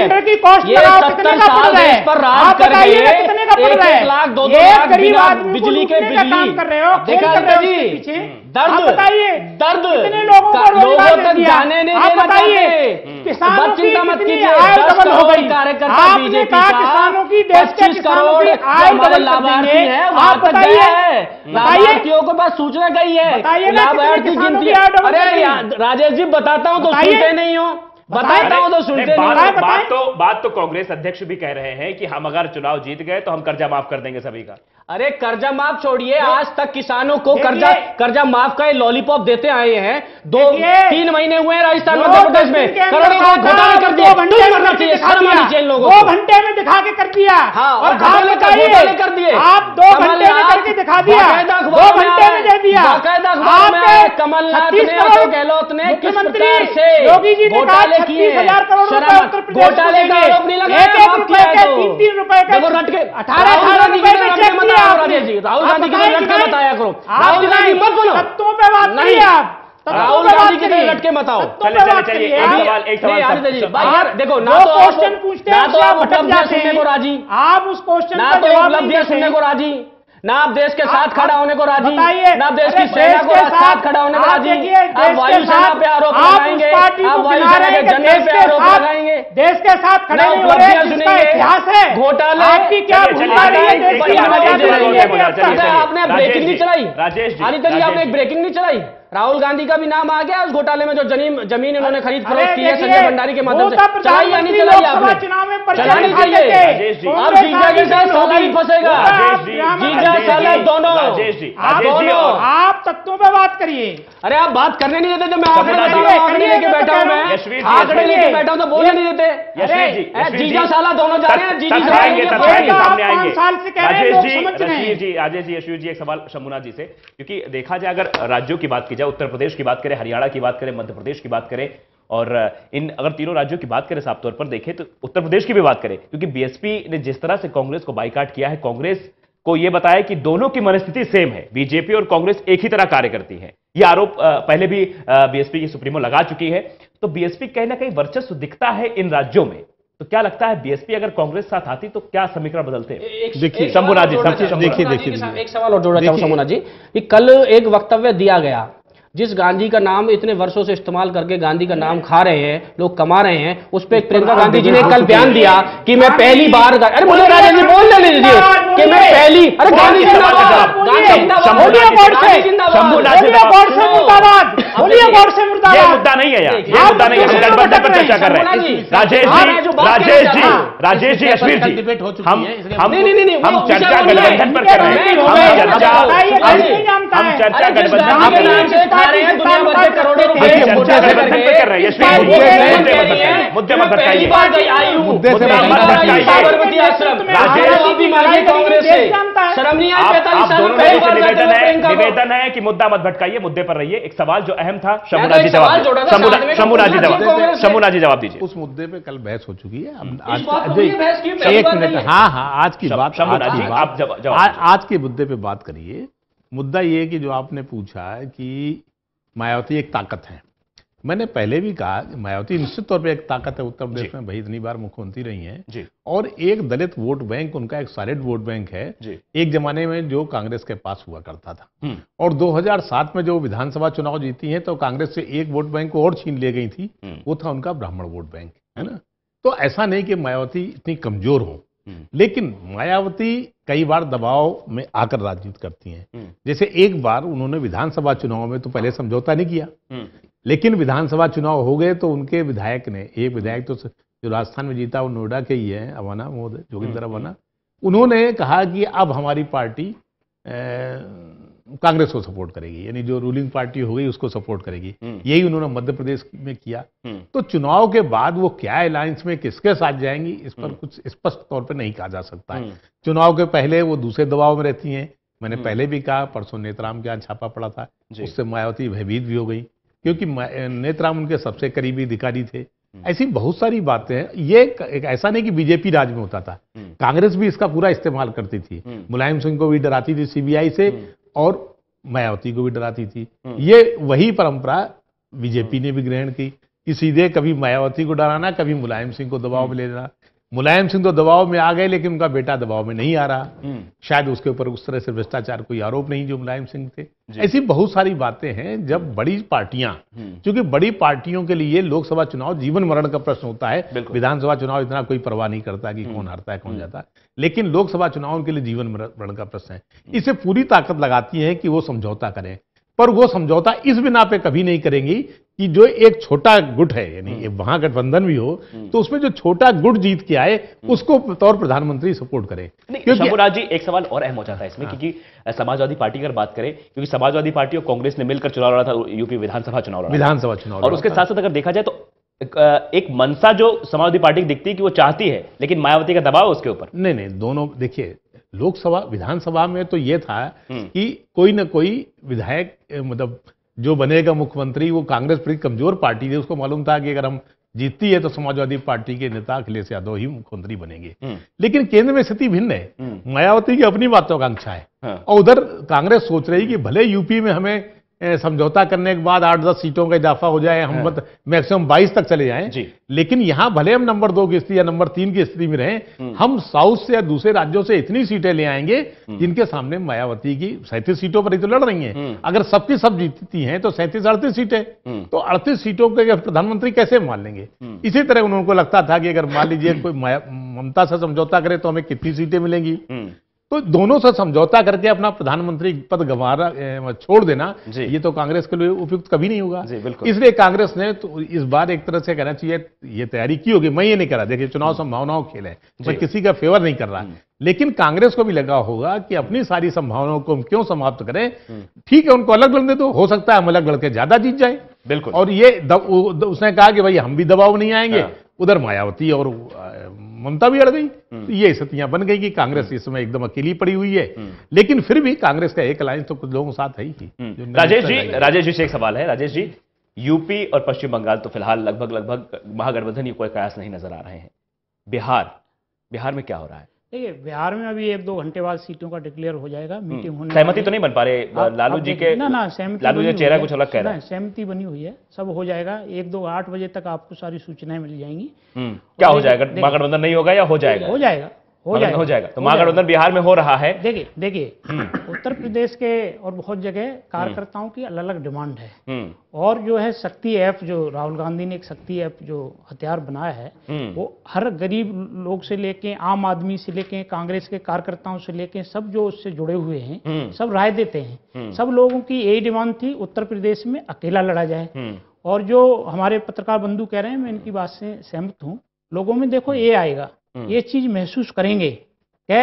70 साल देश पर राज कर गए, 1 लाख 2 लाख बिना बिजली के बिजली। देखा जी, दर्द लोगों तक जाने नहीं देना चाहते। बस चिंता मत कीजिए, 10 करोड़ कार्यकर्ता बीजेपी का 25 करोड़ हमारे लाभार्थी है वहां तक गया है। लाभार्थियों को पास सूचना गई है, लाभार्थी गिनती। अरे राजेश जी बताता हूं तो सुनते नहीं हो, बताता हूं तो सुनते नहीं। बात तो कांग्रेस अध्यक्ष भी कह रहे हैं कि हम अगर चुनाव जीत गए तो हम कर्जा माफ कर देंगे सभी का। अरे कर्जा माफ छोड़िए, आज तक किसानों को कर्जा माफ का लॉलीपॉप देते आए हैं। 2-3 महीने हुए हैं राजस्थान मध्य प्रदेश में, करोड़ों का घोटाला कर दिया। 2 घंटे में दिखा के कर दिया। हाँ, और घोटाले कर दिए। आप 2 घंटे में करके दिखा दिया, 2 घंटे में दे दिया। कमलनाथ ने, अशोक गहलोत ने किस प्रकार से योगी जी ने घोटाले किए, 36,000 करोड़ रुपए उत्तर प्रदेश घोटाले का आरोप नहीं लगाया, 3 रुपए का, देखो रट के 18 रुपए में चेक दिया राजेश जी, राहुल गांधी की रट के बताया करो, राहुल गांधी मत बोलो, तत्वों पे बात नहीं आप, राहुल गांधी की रट के मत आओ। चलिए एक सवाल यार देखो, ना तो क्वेश्चन पूछते हैं ना तो आप उपलब्धियां सुनने को राजी, आप उस क्वेश्चन ना का तो जवाब उपलब्धियां सुनने को राजी, ना आप देश के साथ खड़ा होने को राजी, बताइए, ना देश की अरे सेना को देश के साथ खड़ा होने को आप राजी। देखिए, आप देश के वायुसेना साथ पे आरोप आप लगाएंगे, उस पार्टी आप को वायुसेना के गिनाएंगे, जनरल देश पे के आरोप साथ- लगाएंगे, देश के साथ खड़े ना नहीं हो रहे, उपलब्धियां जिसका सुनेंगे, इतिहास है, घोटाले, आपकी क्या चलिए, भूमिका रही है, देश की आजादी रही है कि अब तक? आपने ब्रेकिंग नहीं चलाई, राजेश जी, आदित्य जी आपने एक ब्रेकिंग नहीं चलाई, राहुल गांधी का भी नाम आ गया उस घोटाले में, जो जमीन इन्होंने खरीद फरोख्त की है संजय भंडारी के माध्यम से, चलाई या नहीं चलाई आपने? चुनाव में चलानी चाहिए। राजेश जी, अब जीजा के साथ सौदा भी फंसेगा, जीजा सालब दोनों, राजेश जी, आप तत्वों पे बात करिए। अरे आप बात करने नहीं देते, जब मैं आंकड़े शंभू लेके जी, बैठा हूं, मैं यशवीर जी, आंकड़े लेके बैठा हूं तो बोलने नहीं देते। यशवीर जी, जीजा साला दोनों जा रहे हैं, जीजी तथ्य साला आएंगे, ये तथ्य बोलेंगे। आएंगे, सामने आएंगे। पाँच साल से कह रहे हैं, राजेश लोग जी, समझ रहे हैं। राजेश जी, यशवीर जी एक सवाल शंभुनाथ जी से, क्योंकि देखा जाए अगर राज्यों की बात की जाए, उत्तर प्रदेश की बात करें, हरियाणा की बात करें, मध्य प्रदेश की बात करें, और इन अगर तीनों राज्यों की बात करें साफ तौर पर देखें तो उत्तर प्रदेश की भी बात करें, क्योंकि बीएसपी ने जिस तरह से कांग्रेस को बाइकाट किया है, कांग्रेस को यह बताया कि दोनों की मनस्थिति सेम है, बीजेपी और कांग्रेस एक ही तरह कार्य करती है, यह आरोप पहले भी बीएसपी की सुप्रीमो लगा चुकी है। तो बीएसपी कहीं ना कहीं वर्चस्व दिखता है इन राज्यों में, तो क्या लगता है बीएसपी अगर कांग्रेस साथ आती तो क्या समीकरण बदलते? देखिए शंभुनाथ जी, देखिए एक सवाल और जोड़ना चाहूँ शंभुनाथ जी, कि कल एक वक्तव्य दिया गया, जिस गांधी का नाम इतने वर्षों से इस्तेमाल करके गांधी का नाम खा रहे हैं लोग, कमा रहे हैं, उस पर प्रियंका गांधी जी ने कल बयान दिया कि मैं पहली बार, अरे मुझे राजेश जी बोल लेने दीजिए कि मैं पहली, अरे गांधी जिंदाबाद, गांधी जिंदाबाद, ये मुद्दा नहीं है यार, ये मुद्दा नहीं है, हम गठबंधन पर चर्चा कर रहे हैं। राजेश जी, यशवीर जी, हम चर्चा गठबंधन पर कर रहे हैं, हम चर्चा गठबंधन दुनिया भर के करोड़ों रुपए गठबंधन पर कर रहे हैं। मुद्दे मत भटकाइए, साबरमती आश्रम कांग्रेस से शर्म नहीं आई? 45 साल में पहली बार निवेदन है कि मुद्दा मत भटकाइए, मुद्दे पर रहिए। एक सवाल जो अहम था, शंभुनाथ जी जवाब, शंभुनाथ जी जवाब दीजिए। उस मुद्दे पे कल बहस हो चुकी है। एक मिनट, हाँ आज की बात, आज के मुद्दे पे बात करिए। मुद्दा ये है कि जो आपने पूछा कि मायावती एक ताकत है, मैंने पहले भी कहा कि मायावती निश्चित तौर पे एक ताकत है उत्तर प्रदेश में, भाई इतनी बार मुख्यमंत्री रही हैं, और एक दलित वोट बैंक, उनका एक सॉलिड वोट बैंक है, एक जमाने में जो कांग्रेस के पास हुआ करता था। और 2007 में जो विधानसभा चुनाव जीती हैं तो कांग्रेस से एक वोट बैंक को और छीन ले गई थी, वो था उनका ब्राह्मण वोट बैंक, है ना। तो ऐसा नहीं कि मायावती इतनी कमजोर हो, लेकिन मायावती कई बार दबाव में आकर राजनीति करती हैं। जैसे एक बार उन्होंने विधानसभा चुनाव में तो पहले समझौता नहीं किया, लेकिन विधानसभा चुनाव हो गए तो उनके विधायक ने, एक विधायक तो जो राजस्थान में जीता वो नोएडा के ही है, अवाना महोदय, जोगिंदर अवाना, उन्होंने कहा कि अब हमारी पार्टी कांग्रेस को सपोर्ट करेगी, यानी जो रूलिंग पार्टी हो गई उसको सपोर्ट करेगी। यही उन्होंने मध्य प्रदेश में किया। तो चुनाव के बाद वो क्या अलायंस में किसके साथ जाएंगी, इस पर कुछ स्पष्ट तौर पर नहीं कहा जा सकता है। चुनाव के पहले वो दूसरे दबाव में रहती हैं। मैंने पहले भी कहा, परसों नेतराम के यहाँ छापा पड़ा था, उससे मायावती भयभीत भी हो गई, क्योंकि नेतराम उनके सबसे करीबी अधिकारी थे। ऐसी बहुत सारी बातें हैं। ये एक ऐसा नहीं कि बीजेपी राज में होता था, कांग्रेस भी इसका पूरा इस्तेमाल करती थी। मुलायम सिंह को भी डराती थी सीबीआई से, और मायावती को भी डराती थी। ये वही परंपरा बीजेपी ने भी ग्रहण की कि सीधे कभी मायावती को डराना, कभी मुलायम सिंह को दबाव में ले लेना। मुलायम सिंह तो दबाव में आ गए, लेकिन उनका बेटा दबाव में नहीं आ रहा। शायद उसके ऊपर उस तरह से भ्रष्टाचार कोई आरोप नहीं जो मुलायम सिंह थे। ऐसी बहुत सारी बातें हैं। जब बड़ी पार्टियां, क्योंकि बड़ी पार्टियों के लिए लोकसभा चुनाव जीवन मरण का प्रश्न होता है, विधानसभा चुनाव इतना कोई परवाह नहीं करता कि कौन हारता है कौन जाता है, लेकिन लोकसभा चुनाव उनके लिए जीवन मरण का प्रश्न है। इसे पूरी ताकत लगाती है कि वो समझौता करें, पर वो समझौता इस बिना पे कभी नहीं करेंगी कि जो एक छोटा गुट है, यानी वहां गठबंधन भी हो तो उसमें जो छोटा गुट जीत के आए उसको बतौर प्रधानमंत्री सपोर्ट करें। शंभुनाथ जी, एक सवाल और अहम हो जाता है इसमें, क्योंकि समाजवादी पार्टी की अगर बात करें, क्योंकि समाजवादी पार्टी और कांग्रेस ने मिलकर चुनाव लड़ा था, यूपी विधानसभा चुनाव, और उसके साथ साथ अगर देखा जाए तो एक मनसा जो समाजवादी पार्टी की दिखती है कि वो चाहती है, लेकिन मायावती का दबाव उसके ऊपर। नहीं, दोनों देखिए, लोकसभा विधानसभा में तो ये था कि कोई ना कोई विधायक, मतलब जो बनेगा मुख्यमंत्री, वो कांग्रेस बड़ी कमजोर पार्टी थी, उसको मालूम था कि अगर हम जीतती है तो समाजवादी पार्टी के नेता अखिलेश यादव ही मुख्यमंत्री बनेंगे। लेकिन केंद्र में स्थिति भिन्न है। मायावती की अपनी महत्वाकांक्षा है और उधर कांग्रेस सोच रही कि भले यूपी में हमें समझौता करने के बाद 8-10 सीटों का इजाफा हो जाए, हम मैक्सिमम 22 तक चले जाएं, लेकिन यहां भले हम नंबर 2 की स्थिति या नंबर 3 की स्थिति में रहें, हम साउथ से या दूसरे राज्यों से इतनी सीटें ले आएंगे जिनके सामने मायावती की 37 सीटों पर ही तो लड़ रही हैं। अगर सबकी सब जीतती हैं तो 37-38 सीटें, तो 38 सीटों के प्रधानमंत्री कैसे मान लेंगे। इसी तरह उनको लगता था कि अगर मान लीजिए कोई ममता से समझौता करे तो हमें कितनी सीटें मिलेंगी, तो दोनों से समझौता करके अपना प्रधानमंत्री पद गंवाना छोड़ देना, ये तो कांग्रेस के लिए उपयुक्त कभी नहीं होगा। इसलिए कांग्रेस ने तो इस बार एक तरह से कहना चाहिए ये तैयारी की होगी। मैं ये नहीं कर रहा, देखिए चुनाव संभावनाओं खेल है, मैं किसी का फेवर नहीं कर रहा, लेकिन कांग्रेस को भी लगा होगा कि अपनी सारी संभावनाओं को हम क्यों समाप्त करें। ठीक है, उनको अलग लड़ने दो, हो सकता है हम अलग लड़के ज्यादा जीत जाए। बिल्कुल। और ये उसने कहा कि भाई हम भी दबाव नहीं आएंगे, उधर मायावती और ममता भी अड़ गई, तो ये स्थितियां बन गई कि कांग्रेस इस समय एकदम अकेली पड़ी हुई है। लेकिन फिर भी कांग्रेस का एक अलायंस तो कुछ लोगों के साथ है ही। राजेश जी से एक सवाल है। राजेश जी, यूपी और पश्चिम बंगाल तो फिलहाल लगभग महागठबंधन ही कोई कयास नहीं नजर आ रहे हैं। बिहार में क्या हो रहा है? देखिए, बिहार में अभी 1-2 घंटे बाद सीटों का डिक्लेयर हो जाएगा। मीटिंग होने सहमति तो नहीं बन पा रहे लालू जी के? ना सहमति, लालू जी चेहरा कुछ अलग कह रहा है। सहमति बनी हुई है, सब हो जाएगा। 1-2-8 बजे तक आपको सारी सूचनाएं मिल जाएंगी। क्या हो जाएगा? महागठबंधन नहीं होगा या हो जाएगा? हो जाएगा। तो महागठबंधन बिहार में हो रहा है। देखिए उत्तर प्रदेश के और बहुत जगह कार्यकर्ताओं की अलग अलग डिमांड है। और जो है शक्ति ऐप, जो राहुल गांधी ने एक शक्ति ऐप जो हथियार बनाया है, वो हर गरीब लोग से लेके, आम आदमी से लेके, कांग्रेस के कार्यकर्ताओं से लेके, सब जो उससे जुड़े हुए हैं सब राय देते हैं। सब लोगों की यही डिमांड थी, उत्तर प्रदेश में अकेला लड़ा जाए। और जो हमारे पत्रकार बंधु कह रहे हैं, मैं इनकी बात से सहमत हूँ। लोगों में देखो ये आएगा, ये चीज महसूस करेंगे कि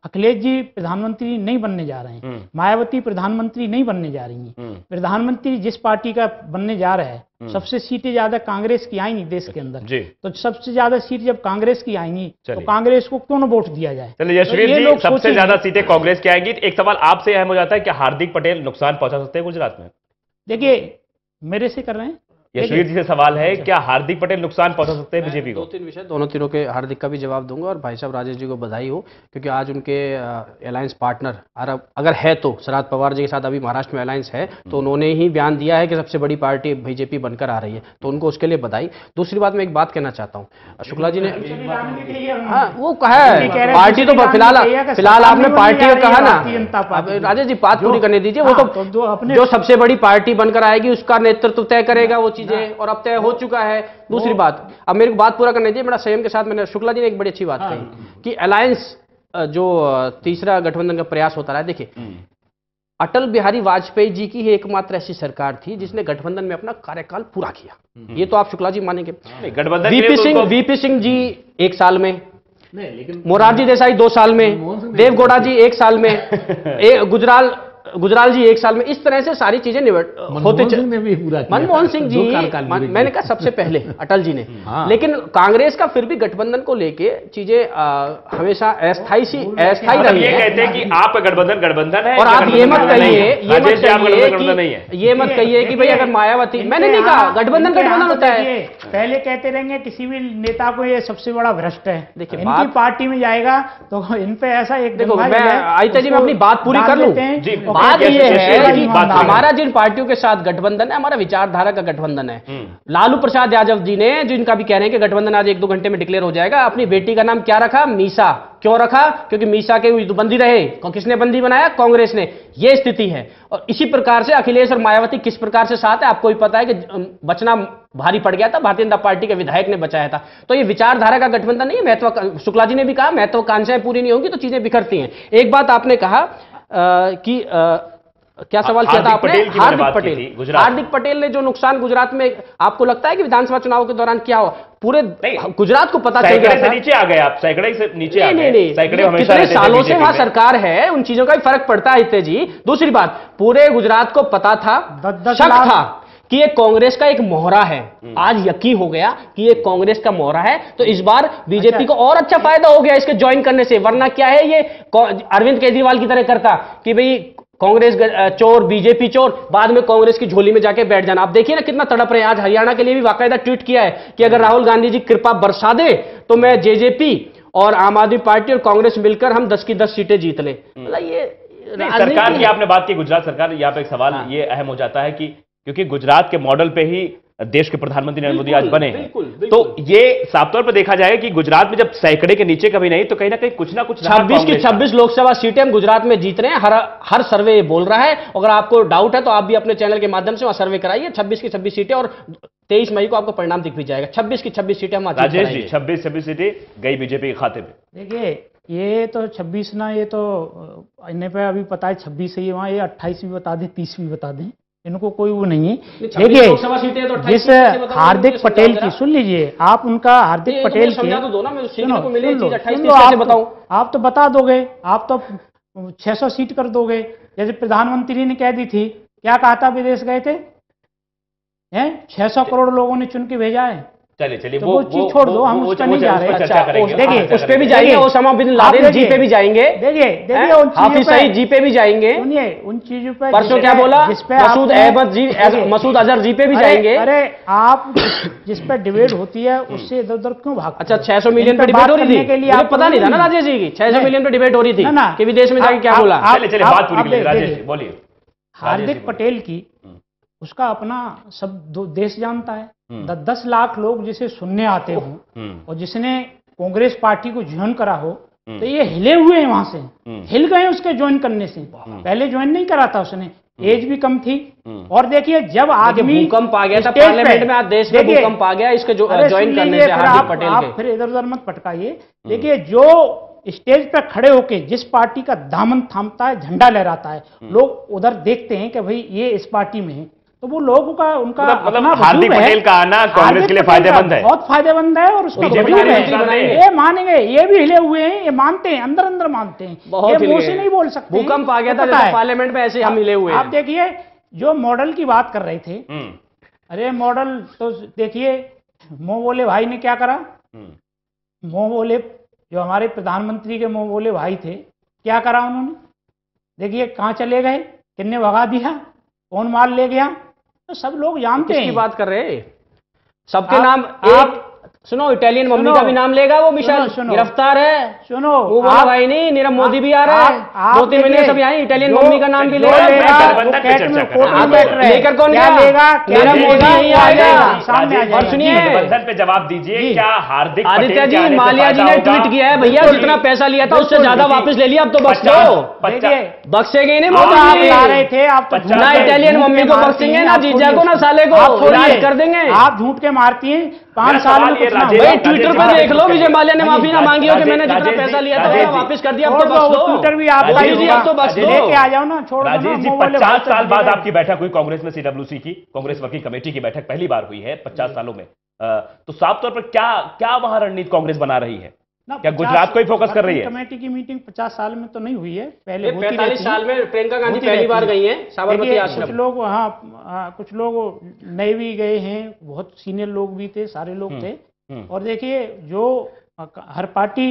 अखिलेश जी प्रधानमंत्री नहीं बनने जा रहे हैं, मायावती प्रधानमंत्री नहीं बनने जा रही हैं। प्रधानमंत्री जिस पार्टी का बनने जा रहा है, सबसे सीटें ज्यादा कांग्रेस की आएंगी देश के अंदर, तो सबसे ज्यादा सीट जब कांग्रेस की आएंगी तो कांग्रेस को क्यों न वोट दिया जाए। चलिए यशवीर जी, सबसे ज्यादा सीटें कांग्रेस की आएंगी। एक सवाल आपसे अहम हो जाता है कि हार्दिक पटेल नुकसान पहुंचा सकते हैं गुजरात में? देखिए, मेरे से कर रहे हैं। यशवीर जी से सवाल है, क्या हार्दिक पटेल नुकसान पहुंचा सकते हैं बीजेपी को? 2-3 विषय, दोनों तीनों के हार्दिक का भी जवाब दूंगा। और भाई साहब राजेश जी को बधाई हो, क्योंकि आज उनके अलायंस पार्टनर अगर है तो शरद पवार जी के साथ अभी महाराष्ट्र में अलायंस है, तो उन्होंने ही बयान दिया है कि सबसे बड़ी पार्टी बीजेपी बनकर आ रही है, तो उनको उसके लिए बधाई। दूसरी बात, मैं एक बात कहना चाहता हूँ, शुक्ला जी ने वो कहा है पार्टी, तो फिलहाल आपने पार्टी का कहा ना, राजेश जी बात पूरी करने दीजिए। वो तो जो सबसे बड़ी पार्टी बनकर आएगी उसका नेतृत्व तय करेगा वो चीजें, और अब तय हो चुका है। दूसरी बात, अब मेरे को बात पूरा करने दीजिए, बड़ा संयम के साथ। मैंने शुक्ला जी ने एक बड़ी अच्छी बात कही कि अलायंस जो तीसरा गठबंधन का प्रयास होता रहा है। देखिए, अटल बिहारी वाजपेयी जी की ही एकमात्र ऐसी सरकार थी जिसने गठबंधन में अपना कार्यकाल पूरा किया। ये तो आप शुक्ला जी मानेंगे। गठबंधन वीपी सिंह जी 1 साल में, मोरारजी देसाई 2 साल में, देवगौड़ा जी 1 साल में, गुजराल जी 1 साल में, इस तरह से सारी चीजें होते मनमोहन सिंह जी, मैंने कहा सबसे पहले अटल जी ने। लेकिन कांग्रेस का फिर भी गठबंधन को लेके चीजें हमेशा अस्थायी रही है। कहते हैं कि आप गठबंधन है, और आप ये मत कहिए कि भाई अगर मायावती, मैंने नहीं कहा गठबंधन होता है। पहले कहते रहेंगे किसी भी नेता को ये सबसे बड़ा भ्रष्ट है, देखिए इनकी पार्टी में जाएगा तो इन पे ऐसा एक, देखो मैं आयता जी मैं अपनी बात पूरी कर लूं। बात ये है कि हमारा जिन पार्टियों के साथ गठबंधन है, हमारा विचारधारा का गठबंधन है। लालू प्रसाद यादव जी ने, जिनका भी कह रहे हैं कि गठबंधन आज 1-2 घंटे में डिक्लेयर हो जाएगा, अपनी बेटी का नाम क्या रखा? मीसा। क्यों रखा? क्योंकि मीसा के बंदी रहे। किसने बंदी बनाया? कांग्रेस ने। यह स्थिति है। और इसी प्रकार से अखिलेश और मायावती किस प्रकार से साथ है, आपको भी पता है कि बचना भारी पड़ गया था, भारतीय जनता पार्टी के विधायक ने बचाया था। तो ये विचारधारा का गठबंधन नहीं है। शुक्ला जी ने भी कहा महत्वाकांक्षाएं पूरी नहीं होंगी तो चीजें बिखरती हैं। एक बात आपने कहा कि क्या सवाल किया था आपने? हार्दिक पटेल ने जो नुकसान गुजरात में, आपको लगता है कि विधानसभा चुनाव के दौरान क्या हो? पूरे गुजरात को पता चल गया था। नीचे आ गए आप, सैकड़े से नीचे आ गए। कितने सालों से वहां सरकार है, उन चीजों का भी फर्क पड़ता है हिते जी। दूसरी बात, पूरे गुजरात को पता था, शक था कि ये कांग्रेस का एक मोहरा है। आज यकीन हो गया कि ये कांग्रेस का मोहरा है, तो इस बार बीजेपी को और अच्छा फायदा हो गया इसके ज्वाइन करने से। वरना क्या है, ये अरविंद केजरीवाल की तरह करता कि भाई कांग्रेस चोर, बीजेपी चोर, बाद में कांग्रेस की झोली में जाके बैठ जाना। आप देखिए ना कितना तड़प रहे हैं। आज हरियाणा के लिए भी बाकायदा ट्वीट किया है कि अगर राहुल गांधी जी कृपा बरसा दे तो मैं जेजेपी और आम आदमी पार्टी और कांग्रेस मिलकर हम 10 की 10 सीटें जीत ले। मतलब ये सरकार की आपने बात की, गुजरात सरकार, यहाँ पे एक सवाल ये अहम हो जाता है कि क्योंकि गुजरात के मॉडल पे ही देश के प्रधानमंत्री नरेंद्र मोदी आज बने हैं, तो ये साफ तौर पर देखा जाएगा कि गुजरात में जब सैकड़े के नीचे कभी नहीं तो कहीं ना कहीं कुछ ना कुछ 26 की 26 लोकसभा सीटें हम गुजरात में जीत रहे हैं। हर सर्वे ये बोल रहा है। अगर आपको डाउट है तो आप भी अपने चैनल के माध्यम से वहां सर्वे कराइए। 26 की 26 सीटें और 23 मई को आपको परिणाम दिख भी जाएगा। 26 की 26 सीटें हम राजेश जी, 26 सीटें गई बीजेपी के खाते में। देखिए ये तो 26 ना, ये तो इन्हें पे अभी पता है 26 ही, वहाँ ये 28 भी बता दें, 30 भी बता दें, इनको कोई वो नहीं है। देखिए जिस हार्दिक पटेल की, सुन लीजिए आप, उनका हार्दिक पटेल की, आप तो बता दोगे, आप तो 600 सीट कर दोगे। जैसे प्रधानमंत्री ने कह दी थी, क्या कहा था, विदेश गए थे, 600 करोड़ लोगों ने चुन के भेजा है। चलिए वो चीज छोड़ दो, हम उस पर नहीं जा रहे। देखिए उस पे भी जाएंगे, ओसामा बिन लादेन जी पे भी जाएंगे। देखिए हाफिज सईद जी पे भी जाएंगे। सुनिए उन चीजों पे, परसों क्या बोला, मसूद अहमद जी, मसूद अजहर जी पे भी जाएंगे। अरे आप जिस पे डिबेट होती है उससे इधर उधर क्यों भागते? अच्छा 600 मिलियन पे डिबेट हो रही थी, मुझे पता नहीं था ना राजेश जी की 600 मिलियन पे डिबेट हो रही थी कि विदेश में जाके क्या बोला। चलिए बात पूरी करिए राजेश, बोलिए। हार्दिक पटेल की, उसका अपना सब देश जानता है। 10 लाख लोग जिसे सुनने आते हो और जिसने कांग्रेस पार्टी को ज्वाइन करा हो, तो ये हिले हुए हैं वहां से, हिल गए उसके ज्वाइन करने से। पहले ज्वाइन नहीं करा था उसने, एज भी कम थी। और देखिए जब आदमी भूकंप आ गया था पार्लियामेंट में, आज देश में भूकंप आ गया इसके ज्वाइन करने से हार्दिक पटेल के। आप फिर इधर उधर मत पटकाइए। देखिए जो स्टेज पर खड़े होके जिस पार्टी का दामन थामता है, झंडा लहराता है, लोग उधर देखते हैं कि भाई ये इस पार्टी में है, तो वो लोगों का उनका मतलब हार्दिक पटेल का आना कांग्रेस के लिए फायदेमंद है, बहुत फायदेमंद है। और उसका ये मानेंगे, ये भी हिले हुए हैं, ये मानते हैं, अंदर अंदर मानते हैं, ये मुंह से नहीं बोल सकते। भूकंप आ गया था पार्लियामेंट में, ऐसे हम हिले हुए हैं। आप देखिए जो मॉडल की बात कर रहे थे, अरे मॉडल तो देखिए मोह बोले भाई ने क्या करा। मोह बोले जो हमारे प्रधानमंत्री के मोह बोले भाई थे, क्या करा उन्होंने? देखिए कहाँ चले गए, किन्ने भगा दिया, कौन माल ले गया, तो सब लोग जानते हैं। किसकी बात कर रहे हैं? सबके नाम एक सुनो, इटालियन मम्मी का भी नाम लेगा वो मिशेल, गिरफ्तार है। सुनो वो बोला भाई नहीं, नीरव मोदी भी आ रहा है, 2-3 महीने सब यहाँ इटालियन मम्मी का नाम भी लेगा। लेकर कौन गया? नीरव मोदी नहीं आएगा। और सुनिए पे जवाब दीजिए, क्या हार्दिक आदित्य जी, माल्या जी ने ट्वीट किया है, भैया जितना पैसा लिया था उससे ज्यादा वापस ले लिया, अब तो बख्श दो। बख्शेंगे नहीं मोदी जी, आ रहे थे आप, ना इटालियन मम्मी को बख्शेंगे, ना जीजा को, ना साले को, राज कर देंगे। आप झूठ के मारती हैं। 5 साल में ट्विटर पे देख लो, विजय माल्या ने माफी ना मांगी हो कि मैंने जितना पैसा लिया था वापस कर दिया, अब तो बख्श दो। ट्विटर भी आपका ही होगा, तो बख्श दो, लेके आ जाओ ना, छोड़ दो। राजेश जी 50 साल बाद आपकी बैठक हुई कांग्रेस में, सीडब्ल्यूसी की, कांग्रेस वर्किंग कमेटी की बैठक पहली बार हुई है 50 सालों में। तो साफ तौर पर क्या वहां रणनीति कांग्रेस बना रही है? क्या गुजरात को ही फोकस कर रही है? कमेटी की मीटिंग 50 साल में तो नहीं हुई है, पहले 45 साल में प्रियंका गांधी पहली बार गई है साबरमती आश्रम। कुछ लोग कुछ लोग नए भी गए हैं, बहुत सीनियर लोग भी थे, सारे लोग थे। और देखिए जो हर पार्टी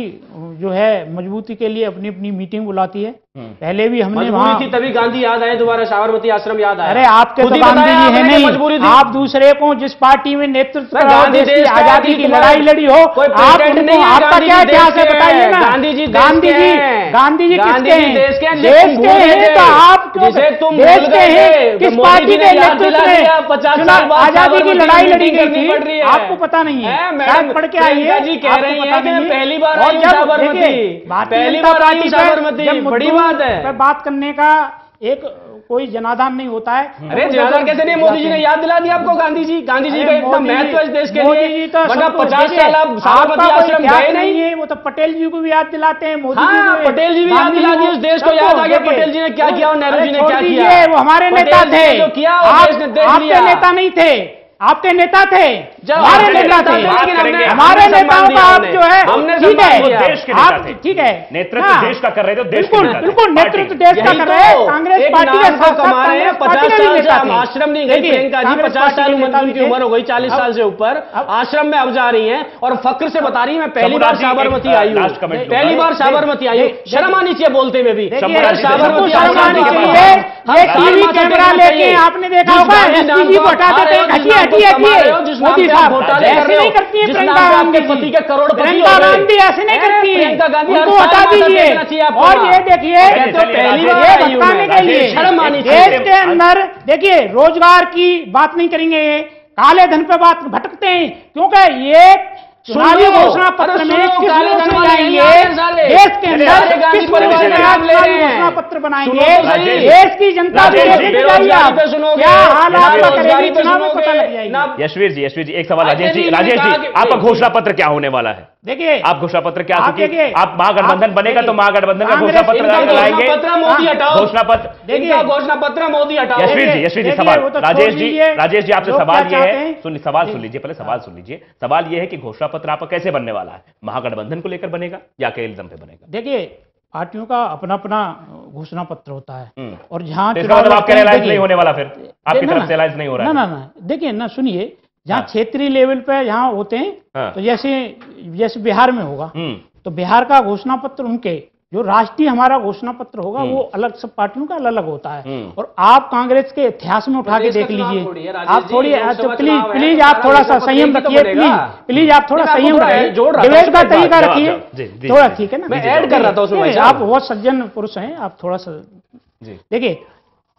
जो है मजबूती के लिए अपनी अपनी मीटिंग बुलाती है। पहले भी हमने वहां थी, तभी गांधी याद आए, दोबारा साबरमती आश्रम याद आया। अरे आपके तो गांधी जी है नहीं, आप दूसरे को जिस पार्टी में नेतृत्व आजादी की लड़ाई लड़ी हो, आपका क्या इतिहास है बताइए ना। गांधी जी किसके हैं? देश के हैं, तो आप देश के हैं, किस पार्टी के नेतृत्व में आजादी की लड़ाई लड़ी गई थी, आपको पता नहीं है? पढ़ के आइए, कह रही है कि पहली बार आई साबरमती, पहली बार आई साबरमती, बड़ी बात है। बात करने का एक कोई जनाधान नहीं होता है। अरे जनाधान कैसे नहीं, मोदी जी ने याद दिला दिया आपको। गांधी जी का इतना महत्व इस देश के लिए, वरना 50 साल आप साबरमती आश्रम गए नहीं है। वो तो पटेल जी को भी याद दिलाते हैं, मोदी जी पटेल जी भी याद दिला दिए, उस देश को याद आ गया पटेल जी ने क्या किया और नेहरू जी ने क्या किया। वो हमारे नेता थे, जो किया आपके नेता नहीं थे। आपके नेता थे, जब हमारे आपके नेता थे, लेकिन हमने हमारे सम्मान नेताओं दिया का आप हमने। जो है हमने ठीक सम्मान है, दिया। देश के नेता आप थे। ठीक है, नेतृत्व हाँ, देश का कर रहे थे, देश के बिल्कुल नेता थे, बिल्कुल पार्टी नेतृत्व के। देश का यही कर रहे हैं, तो कांग्रेस एक पार्टी के नाम साथ को साथ कमा रहे हैं। कांग्रेस 50 पार्टी के भी साल से नेता हम थे। आश्रम नहीं गई देखिए, प्रियंका जी, कांग्रेस 50 पार्टी साल के नेता उनकी भी उम्र हो गई, 40 अब- साल से ऊपर आश्रम में अब जा रही हैं और फक्र से बता रही हैं मैं पहली बार शंभूनाथ जी, साबरमती एक, आई हूँ, लास्ट कमेंट लूंगा। पहली बार साबरमती आई हूँ। शर्म आनी चाहिए बोलते में भी। देखिए, शंभूनाथ जी, साबरमती सबको शर्म आनी आश्रम चाहिए। हम ये साल टीवी माथा कैमरा टेकना लेके चाहिए। आपने देखा जिस होगा, गांधी नाम एसपीजी को को आप हटा खा देते रहे हैं, हो, जिस हटिए नाम को हटिए कमा रहे हो, हटिए, जिस नाम मोदी पे आप साहब घोटाले ऐसे कर रहे हो, नहीं करती है जिस प्रियंका नाम पे गांधी आपके पति जी। के करोड़पति प्रियंका हो गए। गांधी ऐसे नहीं करती है, प्रियंका गांधी हर उनको साल हटा माथा दीजिए। टेकना चाहिए आपको। और ये देखिए, चलिए, तो पहली राजेश, बार ये आई हूँ बताने मैं। के लिए शर्म आनी देश चाहिए। के अंदर देखिए रोजगार की बात नहीं करेंगे, ये काले धन पे बात भटकते हैं, क्योंकि ये चुनावी सुनो, घोषणा पत्र अरे में सुनो, किस काले रूप धन में वाले जाएंगे, नहीं आए साले। देश के चलिए, अंदर राजेश किस गांधी रूप परिवार में के आप नाम ले चुनावी रहे हैं। घोषणा पत्र बनाएंगे, सुनो तो सही। देश की जनता राजेश को जी, देखते बेरोजगारी जाइए आप, पे सुनोगे, क्या हाल ना आपका बेरोजगारी करेगी, पे चुनाव में पता लग सुनोगे, जाएगी। ना यशवीर जी एक सवाल राजेश जी, अजय जी ने राजेश कहा जी कि- आपका घोषणा पत्र क्या होने वाला है? देखिए आप घोषणा पत्र क्या, आप क्योंकि देखिए, आप महागठबंधन आप बनेगा तो देखिए, महागठबंधन का कांग्रेस घोषणा पत्र इनका लाएंगे। घोषणा पत्र मोदी हटाओ। घोषणा पत्र देखिए, इनका घोषणा पत्र मोदी हटाओ। यशवीर जी देखिए, सवाल वो तो राजेश छोड़ जी दीजिए, राजेश जी आपसे लोग सवाल क्या ये चाहते है, हैं? सवाल सुन लीजिए, पहले सवाल सुन लीजिए। सवाल ये है कि घोषणा पत्र आपका कैसे बनने वाला है? महागठबंधन को लेकर बनेगा या अकेले दम पे बनेगा? देखिए पार्टियों का अपना अपना घोषणा पत्र होता है, और जहाँ तो इसका मतलब आपका लड़ते हैं, अलायंस देखिए, नहीं होने वाला, फिर आपकी ना, तरफ ना, से अलायंस नहीं हो रहा है? ना देखिए ना, सुनिए, जहाँ हाँ। क्षेत्रीय लेवल पे जहाँ होते हैं, हाँ। तो जैसे बिहार में होगा, हम्म, तो बिहार का घोषणा पत्र उनके, जो राष्ट्रीय हमारा घोषणा पत्र होगा वो अलग, सब पार्टियों का अलग अलग होता है। और आप कांग्रेस के इतिहास में उठा के प्रदेश का देख चुनाव लीजिए, थोड़ी है, राजेश आप जी, थोड़ी लोकसभा प्लीज चुनाव है, प्लीज तो आप थोड़ा सा सारा संयम घोषणा रखिए, पत्र प्लीज बनेगा। प्लीज आप थोड़ा नहीं, मैं संयम आपको थोड़ा रखिए, जोड़ रहा था डिबेट का उसमें तरीका जवाब, रखिए, जवाब, जी, थोड़ा जी, ठीक है ना, मैं ऐड कर रहा था उसमें भाई नहीं, साहब। आप बहुत सज्जन पुरुष हैं, आप थोड़ा सा जी देखिए,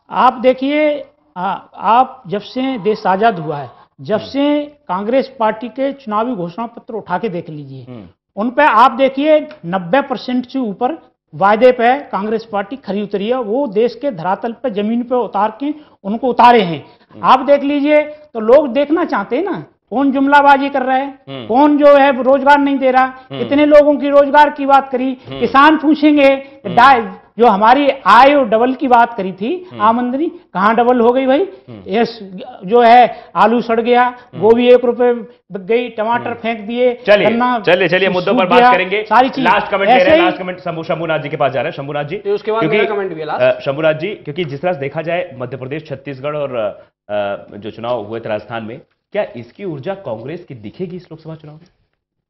आप देखिए, आप जब से देश आजाद हुआ है, जब से कांग्रेस पार्टी के चुनावी घोषणा पत्र उठा के देख लीजिए, उन पे आप देखिए 90% से ऊपर वायदे पे कांग्रेस पार्टी खरी उतरी है, वो देश के धरातल पे जमीन पे उतार के उनको उतारे हैं। आप देख लीजिए, तो लोग देखना चाहते हैं ना, कौन जुमलाबाजी कर रहा है, कौन जो है रोजगार नहीं दे रहा, इतने लोगों की रोजगार की बात करी, किसान पूछेंगे जो हमारी आय और डबल की बात करी थी, आमदनी कहाँ डबल हो गई भाई? ये जो है आलू सड़ गया, गोभी 1 रुपए बिक गई, टमाटर फेंक दिए, चलिए मुद्दों पर बात करेंगे। सारी चीज लास्ट कमेंट ले रहे हैं, लास्ट कमेंट शंभूनाथ जी के पास जा रहे हैं। शंभूनाथ जी, उसके बाद मेरा कमेंट भी है लास्ट। शंभूनाथ जी, क्योंकि जिस तरह से देखा जाए मध्य प्रदेश, छत्तीसगढ़ और जो चुनाव हुए थे राजस्थान में, क्या इसकी ऊर्जा कांग्रेस की दिखेगी इस लोकसभा चुनाव में?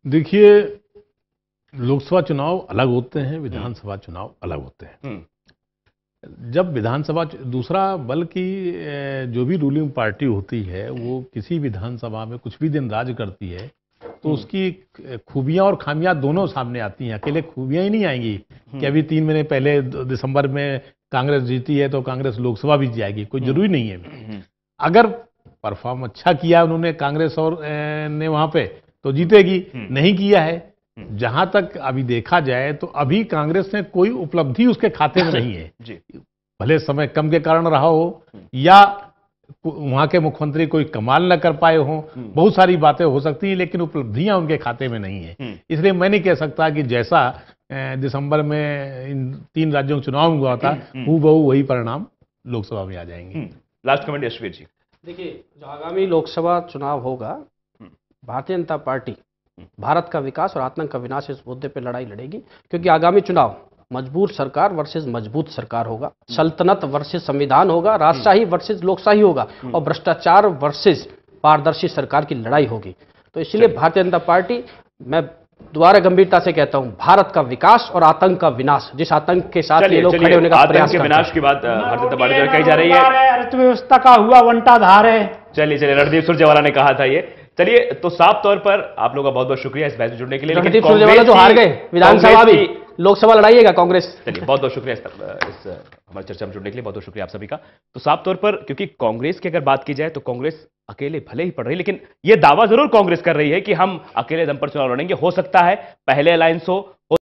देखिए, लोकसभा चुनाव अलग होते हैं, विधानसभा चुनाव अलग होते हैं। जब विधानसभा, दूसरा बल्कि जो भी रूलिंग पार्टी होती है वो किसी विधानसभा में कुछ भी दिन राज करती है, तो उसकी खूबियां और खामियां दोनों सामने आती हैं। अकेले खूबियां ही नहीं आएंगी कि अभी 3 महीने पहले दिसंबर में कांग्रेस जीती है तो कांग्रेस लोकसभा भी जाएगी, कोई जरूरी नहीं है। अगर परफॉर्म अच्छा किया उन्होंने कांग्रेस और ने वहां पे, तो जीतेगी, नहीं किया है, जहां तक अभी देखा जाए तो अभी कांग्रेस ने कोई उपलब्धि उसके खाते में नहीं है। भले समय कम के कारण रहा हो, या वहां के मुख्यमंत्री कोई कमाल न कर पाए हो, बहुत सारी बातें हो सकती हैं, लेकिन उपलब्धियां उनके खाते में नहीं है। इसलिए मैं नहीं कह सकता कि जैसा दिसंबर में इन 3 राज्यों के चुनाव में हुआ था, हूबहू वही परिणाम लोकसभा में आ जाएंगे। लास्ट कमेंट यशवीर जी। देखिए, जो आगामी लोकसभा चुनाव होगा, भारतीय जनता पार्टी भारत का विकास और आतंक का विनाश इस मुद्दे पे लड़ाई लड़ेगी, क्योंकि आगामी चुनाव मजबूर सरकार वर्सेस मजबूत सरकार होगा, सल्तनत वर्सेस संविधान होगा, राजशाही वर्सेस लोकशाही होगा, और भ्रष्टाचार वर्सेस पारदर्शी सरकार की लड़ाई होगी। तो इसलिए भारतीय जनता पार्टी, मैं दोबारा गंभीरता से कहता हूं, भारत का विकास और आतंक का विनाश, जिस आतंक के साथ ये लोग खड़े होने का प्रयास के करते विनाश की बात भारतीय जनता पार्टी द्वारा कही जा रही है। अर्थव्यवस्था का हुआ वंटाधार है। चलिए रणदीप सुरजेवाला ने कहा था ये। चलिए, तो साफ तौर पर आप लोगों का बहुत बहुत शुक्रिया इस बहस में जुड़ने के लिए। रणदीप सुरजेवाला जो हार गए विधानसभा भी, लोकसभा लड़ाइएगा कांग्रेस। चलिए, बहुत बहुत शुक्रिया इस हमारी चर्चा में जुड़ने के लिए, बहुत बहुत शुक्रिया आप सभी का। तो साफ तौर पर, क्योंकि कांग्रेस की अगर बात की जाए तो कांग्रेस अकेले भले ही पड़ रही, लेकिन यह दावा जरूर कांग्रेस कर रही है कि हम अकेले दम पर चुनाव लड़ेंगे। हो सकता है पहले अलायंस हो